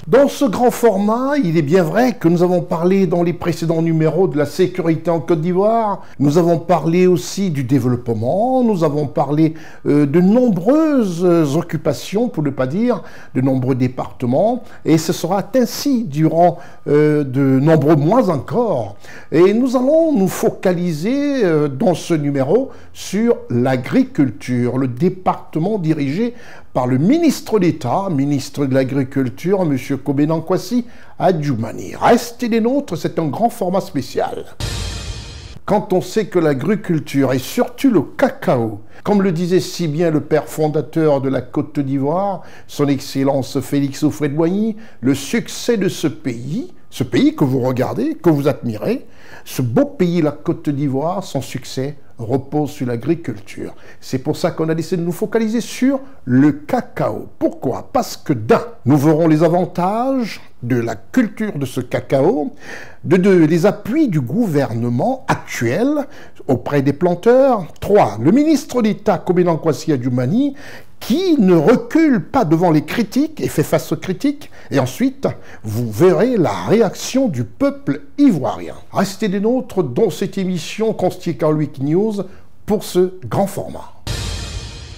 Dans ce grand format, il est bien vrai que nous avons parlé dans les précédents numéros de la sécurité en Côte d'Ivoire, nous avons parlé aussi du développement, nous avons parlé de nombreuses occupations, pour ne pas dire de nombreux départements, et ce sera ainsi durant de nombreux mois encore. Et nous allons nous focaliser dans ce numéro sur l'agriculture, le département dirigé par le ministre d'État, ministre de l'Agriculture, M. Kobe-Nankwasi Adjoumani. Restez des nôtres, c'est un grand format spécial. Quand on sait que l'agriculture et surtout le cacao, comme le disait si bien le père fondateur de la Côte d'Ivoire, son Excellence Félix Houphouët-Boigny, le succès de ce pays que vous regardez, que vous admirez, ce beau pays, la Côte d'Ivoire, son succès repose sur l'agriculture. C'est pour ça qu'on a décidé de nous focaliser sur le cacao. Pourquoi? Parce que d'un, nous verrons les avantages de la culture de ce cacao, de deux, les appuis du gouvernement actuel auprès des planteurs, trois, le ministre d'État Kobe-Nankwasi Adjoumani qui ne recule pas devant les critiques et fait face aux critiques. Et ensuite, vous verrez la réaction du peuple ivoirien. Restez des nôtres dans cette émission Constitution Week News pour ce grand format.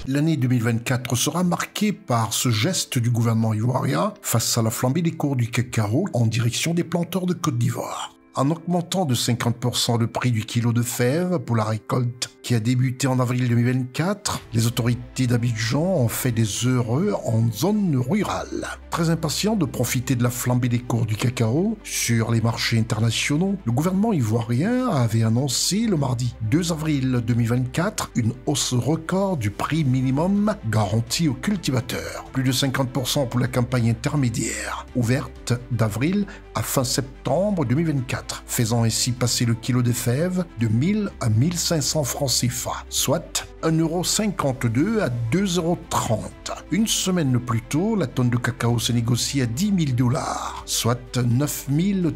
L'année 2024 sera marquée par ce geste du gouvernement ivoirien face à la flambée des cours du cacao en direction des planteurs de Côte d'Ivoire. En augmentant de 50% le prix du kilo de fèves pour la récolte qui a débuté en avril 2024, les autorités d'Abidjan ont fait des heureux en zone rurale. Très impatient de profiter de la flambée des cours du cacao sur les marchés internationaux, le gouvernement ivoirien avait annoncé le mardi 2 avril 2024 une hausse record du prix minimum garanti aux cultivateurs. Plus de 50% pour la campagne intermédiaire, ouverte d'avril à fin septembre 2024, faisant ainsi passer le kilo de fèves de 1000 à 1500 francs CFA, soit 1,52 € à 2,30 €. Une semaine plus tôt, la tonne de cacao se négocie à 10 000 $, soit 9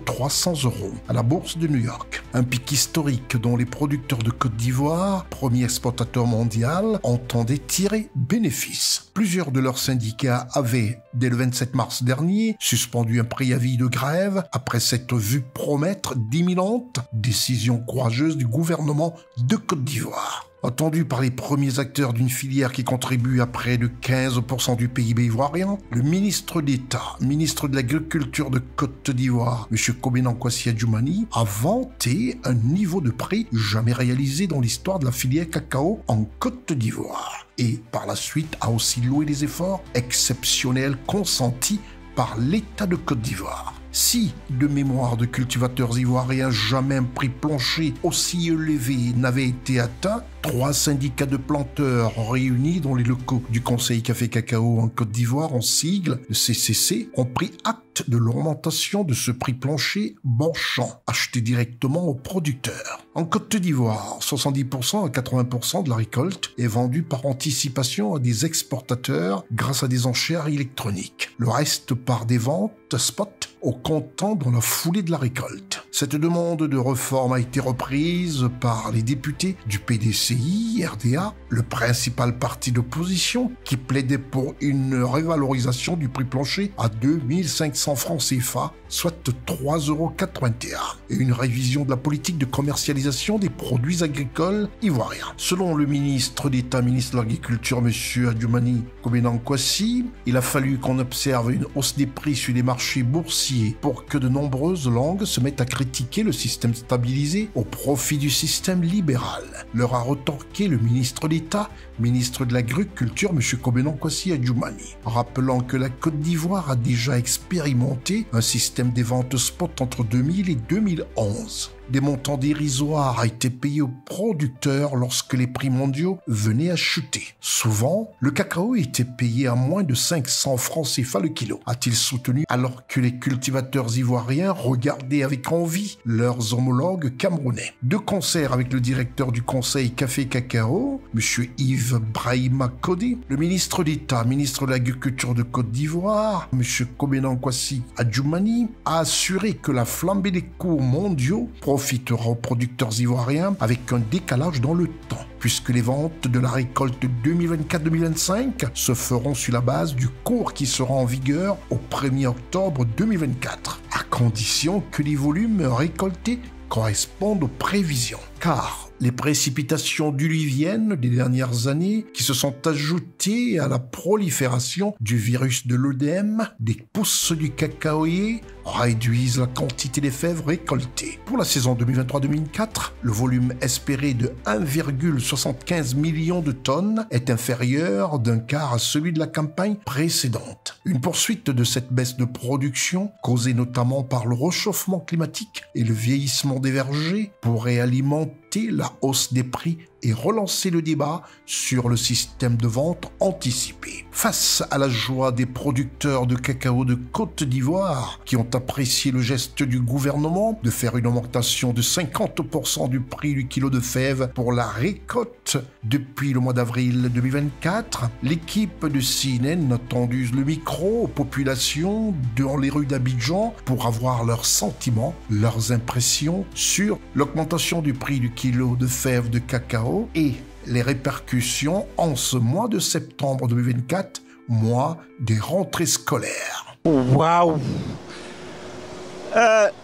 300 € à la bourse de New York. Un pic historique dont les producteurs de Côte d'Ivoire, premier exportateur mondial, entendaient tirer bénéfice. Plusieurs de leurs syndicats avaient, dès le 27 mars dernier, suspendu un préavis de grève après s'être vu promettre d'imminentes décisions courageuses du gouvernement de Côte d'Ivoire. Attendu par les premiers acteurs d'une filière qui contribue à près de 15% du PIB ivoirien, le ministre d'État, ministre de l'Agriculture de Côte d'Ivoire, M. Kobena Nkwasi Adjumani, a vanté un niveau de prix jamais réalisé dans l'histoire de la filière cacao en Côte d'Ivoire. Et par la suite a aussi loué les efforts exceptionnels consentis par l'État de Côte d'Ivoire. Si, de mémoire de cultivateurs ivoiriens, jamais un prix plancher aussi élevé n'avait été atteint, 3 syndicats de planteurs réunis dans les locaux du Conseil Café Cacao en Côte d'Ivoire, en sigle, le CCC, ont pris acte de l'augmentation de ce prix plancher bon champ, acheté directement aux producteurs. En Côte d'Ivoire, 70% à 80% de la récolte est vendue par anticipation à des exportateurs grâce à des enchères électroniques. Le reste par des ventes spot au comptant dans la foulée de la récolte. Cette demande de réforme a été reprise par les députés du PDCI, RDA, le principal parti d'opposition, qui plaidait pour une révalorisation du prix plancher à 2500 francs CFA, soit 3,81 €, et une révision de la politique de commercialisation des produits agricoles ivoiriens. Selon le ministre d'État, ministre de l'Agriculture, M. Adjumani Kobena Nkwasi, il a fallu qu'on observe une hausse des prix sur les marchés boursiers pour que de nombreuses langues se mettent à critiquer le système stabilisé au profit du système libéral. Leur a retorqué le ministre d'État, ministre de l'Agriculture, M. Kobena Nkwasi Adjumani, rappelant que la Côte d'Ivoire a déjà expérimenté un système des ventes spot entre 2000 et 2011. Des montants dérisoires a été payés aux producteurs lorsque les prix mondiaux venaient à chuter. Souvent, le cacao était payé à moins de 500 francs CFA le kilo, a-t-il soutenu, alors que les cultivateurs ivoiriens regardaient avec envie leurs homologues camerounais. De concert avec le directeur du Conseil Café Cacao, M. Yves Brahima Kodé, le ministre d'État, ministre de l'Agriculture de Côte d'Ivoire, M. Kobena Nkwasi Adjumani, a assuré que la flambée des cours mondiaux profitera aux producteurs ivoiriens avec un décalage dans le temps, puisque les ventes de la récolte 2024-2025 se feront sur la base du cours qui sera en vigueur au 1er octobre 2024, à condition que les volumes récoltés correspondent aux prévisions. Car les précipitations diluviennes des dernières années, qui se sont ajoutées à la prolifération du virus de l'œdème, des pousses du cacaoyer, réduisent la quantité des fèves récoltées. Pour la saison 2023-2024, le volume espéré de 1,75 million de tonnes est inférieur d'un quart à celui de la campagne précédente. Une poursuite de cette baisse de production, causée notamment par le réchauffement climatique et le vieillissement des vergers, pourrait alimenter la hausse des prix et relancer le débat sur le système de vente anticipé. Face à la joie des producteurs de cacao de Côte d'Ivoire, qui ont apprécié le geste du gouvernement de faire une augmentation de 50% du prix du kilo de fèves pour la récolte depuis le mois d'avril 2024, l'équipe de CNN a tendu le micro aux populations dans les rues d'Abidjan pour avoir leurs sentiments, leurs impressions sur l'augmentation du prix du kilo de fèves de cacao et les répercussions en ce mois de septembre 2024, mois des rentrées scolaires. Waouh!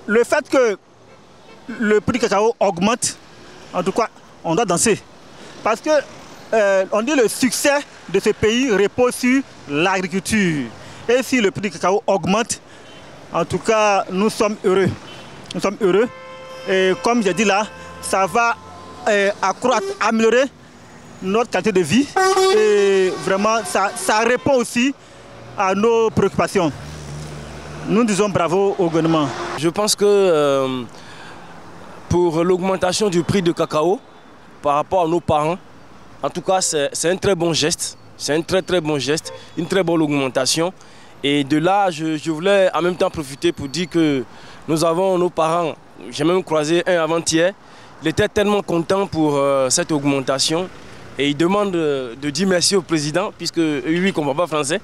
Le fait que le prix du cacao augmente, en tout cas, on doit danser. Parce que on dit le succès de ce pays repose sur l'agriculture. Et si le prix du cacao augmente, en tout cas, nous sommes heureux. Nous sommes heureux. Et comme j'ai dit là, ça va accroître, améliorer notre qualité de vie et vraiment ça répond aussi à nos préoccupations. Nous disons bravo au gouvernement. Je pense que pour l'augmentation du prix du cacao par rapport à nos parents, en tout cas c'est un très bon geste, c'est un très bon geste, une très bonne augmentation. Et de là, je voulais en même temps profiter pour dire que nous avons nos parents, j'ai même croisé un avant-hier. Il était tellement content pour cette augmentation Et il demande de dire merci au président, puisque lui ne comprend pas français.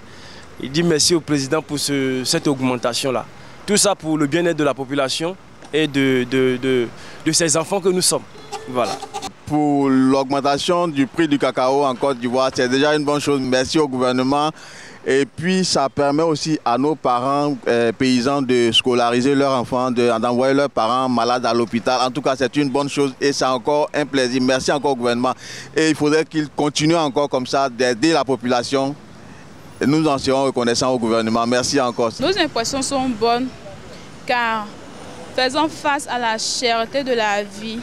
Il dit merci au président pour cette augmentation-là. Tout ça pour le bien-être de la population et de ces enfants que nous sommes. Voilà. Pour l'augmentation du prix du cacao en Côte d'Ivoire, c'est déjà une bonne chose. Merci au gouvernement. Et puis ça permet aussi à nos parents paysans de scolariser leurs enfants, d'envoyer leurs parents malades à l'hôpital. En tout cas, c'est une bonne chose et c'est encore un plaisir. Merci encore au gouvernement. Et il faudrait qu'il continue encore comme ça d'aider la population. Et nous en serons reconnaissants au gouvernement. Merci encore. Nos impressions sont bonnes car faisant face à la cherté de la vie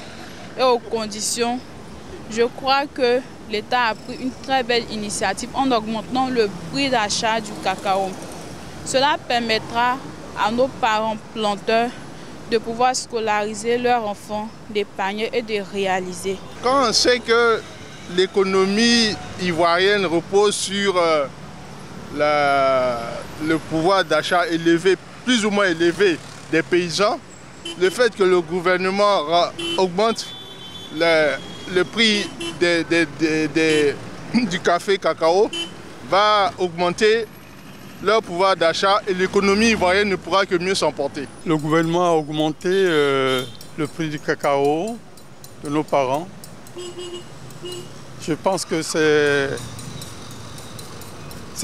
et aux conditions, je crois que l'État a pris une très belle initiative en augmentant le prix d'achat du cacao. Cela permettra à nos parents planteurs de pouvoir scolariser leurs enfants, d'épargner et de réaliser. Quand on sait que l'économie ivoirienne repose sur le pouvoir d'achat élevé, plus ou moins élevé des paysans, le fait que le gouvernement augmente le prix du café cacao va augmenter leur pouvoir d'achat et l'économie ivoirienne ne pourra que mieux s'en porter. Le gouvernement a augmenté le prix du cacao de nos parents. Je pense que c'est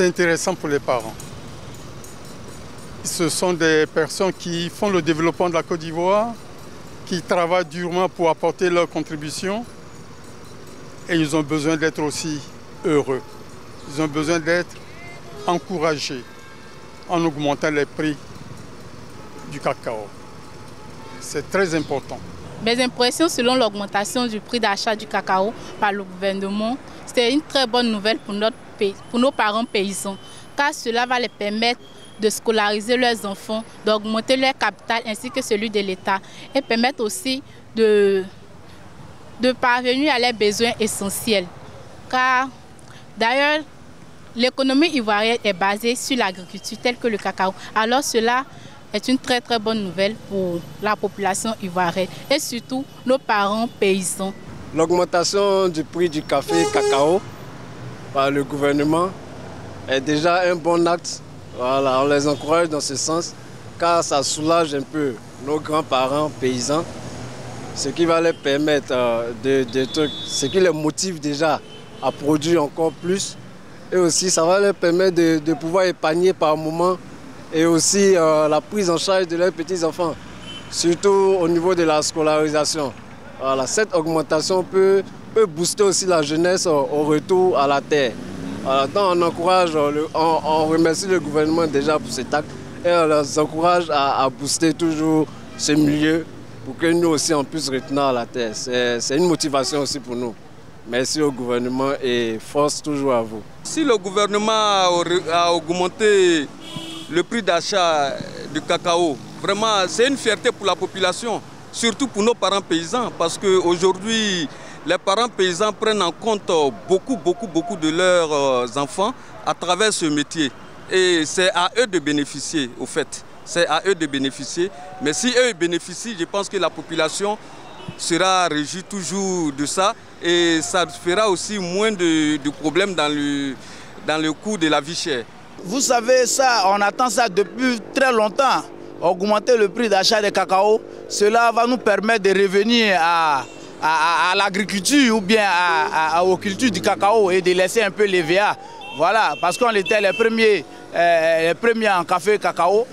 intéressant pour les parents. Ce sont des personnes qui font le développement de la Côte d'Ivoire, qui travaillent durement pour apporter leur contribution. Et ils ont besoin d'être aussi heureux. Ils ont besoin d'être encouragés en augmentant les prix du cacao. C'est très important. Mes impressions selon l'augmentation du prix d'achat du cacao par le gouvernement, c'est une très bonne nouvelle pour nos parents paysans, car cela va les permettre de scolariser leurs enfants, d'augmenter leur capital ainsi que celui de l'État et permettre aussi de parvenir à leurs besoins essentiels. Car d'ailleurs, l'économie ivoirienne est basée sur l'agriculture telle que le cacao. Alors cela est une très très bonne nouvelle pour la population ivoirienne et surtout nos parents paysans. L'augmentation du prix du café cacao par le gouvernement est déjà un bon acte. Voilà, on les encourage dans ce sens car ça soulage un peu nos grands-parents paysans, ce qui va leur permettre ce qui les motive déjà à produire encore plus. Et aussi ça va leur permettre de pouvoir épargner par moment et aussi la prise en charge de leurs petits-enfants, surtout au niveau de la scolarisation. Voilà, cette augmentation peut booster aussi la jeunesse au retour à la terre. Voilà, donc on encourage, on remercie le gouvernement déjà pour cet acte et on les encourage à booster toujours ce milieu pour que nous aussi on puisse retenir à la terre. C'est une motivation aussi pour nous. Merci au gouvernement et force toujours à vous. Si le gouvernement a augmenté le prix d'achat du cacao, vraiment c'est une fierté pour la population, surtout pour nos parents paysans, parce qu'aujourd'hui les parents paysans prennent en compte beaucoup de leurs enfants à travers ce métier. Et c'est à eux de bénéficier, au fait. C'est à eux de bénéficier. Mais si eux bénéficient, je pense que la population sera réjouie toujours de ça. Et ça fera aussi moins de problèmes dans le coût de la vie chère. Vous savez, ça, on attend ça depuis très longtemps. Augmenter le prix d'achat des cacao, cela va nous permettre de revenir à l'agriculture ou bien aux cultures du cacao et de laisser un peu les VA. Voilà, parce qu'on était les premiers en café cacao.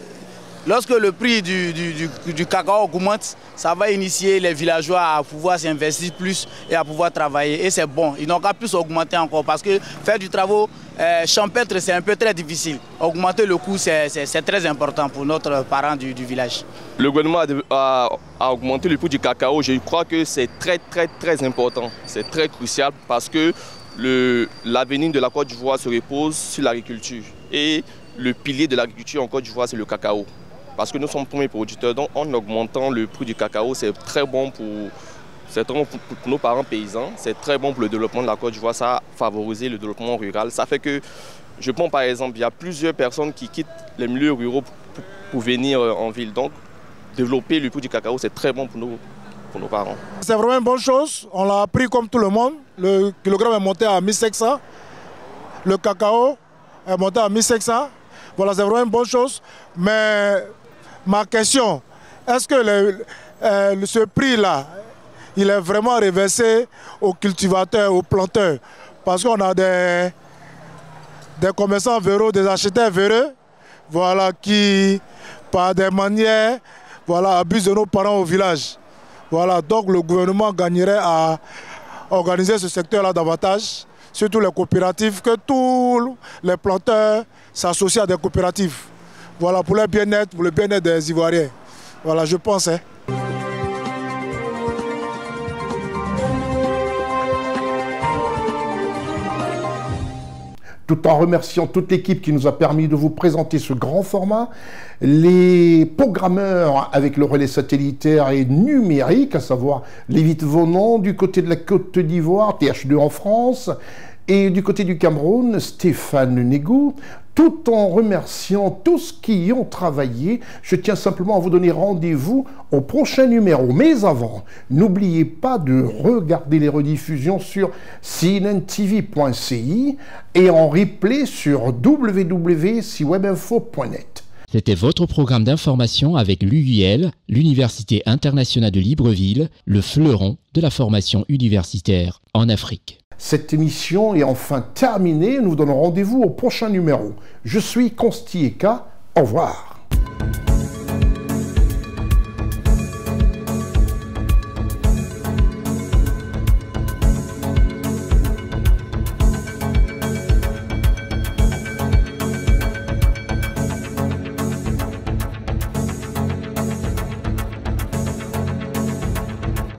Lorsque le prix du cacao augmente, ça va initier les villageois à pouvoir s'investir plus et à pouvoir travailler. Et c'est bon, ils n'ont qu'à plus augmenter encore parce que faire du travail champêtre, c'est un peu très difficile. Augmenter le coût, c'est très important pour notre parent du village. Le gouvernement a augmenté le prix du cacao. Je crois que c'est très important. C'est très crucial parce que l'avenir de la Côte d'Ivoire se repose sur l'agriculture. Et le pilier de l'agriculture en Côte d'Ivoire, c'est le cacao. Parce que nous sommes premiers producteurs, donc en augmentant le prix du cacao, c'est très bon pour nos parents paysans, c'est très bon pour le développement de la Côte d'Ivoire, ça a favorisé le développement rural. Ça fait que, je prends par exemple, il y a plusieurs personnes qui quittent les milieux ruraux pour venir en ville. Donc, développer le prix du cacao, c'est très bon pour pour nos parents. C'est vraiment une bonne chose. On l'a appris comme tout le monde. Le kilogramme est monté à 1500. Le cacao est monté à 1500. Voilà, c'est vraiment une bonne chose. Mais ma question, est-ce que ce prix-là, il est vraiment reversé aux cultivateurs, aux planteurs? Parce qu'on a des commerçants véreux, des acheteurs véreux, voilà, qui, par des manières, voilà, abusent de nos parents au village. Voilà, donc le gouvernement gagnerait à organiser ce secteur-là davantage, surtout les coopératives, que tous les planteurs s'associent à des coopératives. Voilà, pour le bien-être des Ivoiriens. Voilà, je pense. Hein. Tout en remerciant toute l'équipe qui nous a permis de vous présenter ce grand format, les programmeurs avec le relais satellitaire et numérique, à savoir Lévit Vonon du côté de la Côte d'Ivoire, TH2 en France, et du côté du Cameroun, Stéphane Négou. Tout en remerciant tous qui y ont travaillé, je tiens simplement à vous donner rendez-vous au prochain numéro. Mais avant, n'oubliez pas de regarder les rediffusions sur cnntv.ci et en replay sur www.ciwebinfo.net. C'était votre programme d'information avec l'UIL, l'Université internationale de Libreville, le fleuron de la formation universitaire en Afrique. Cette émission est enfin terminée. Nous vous donnons rendez-vous au prochain numéro. Je suis Consti Eka. Au revoir.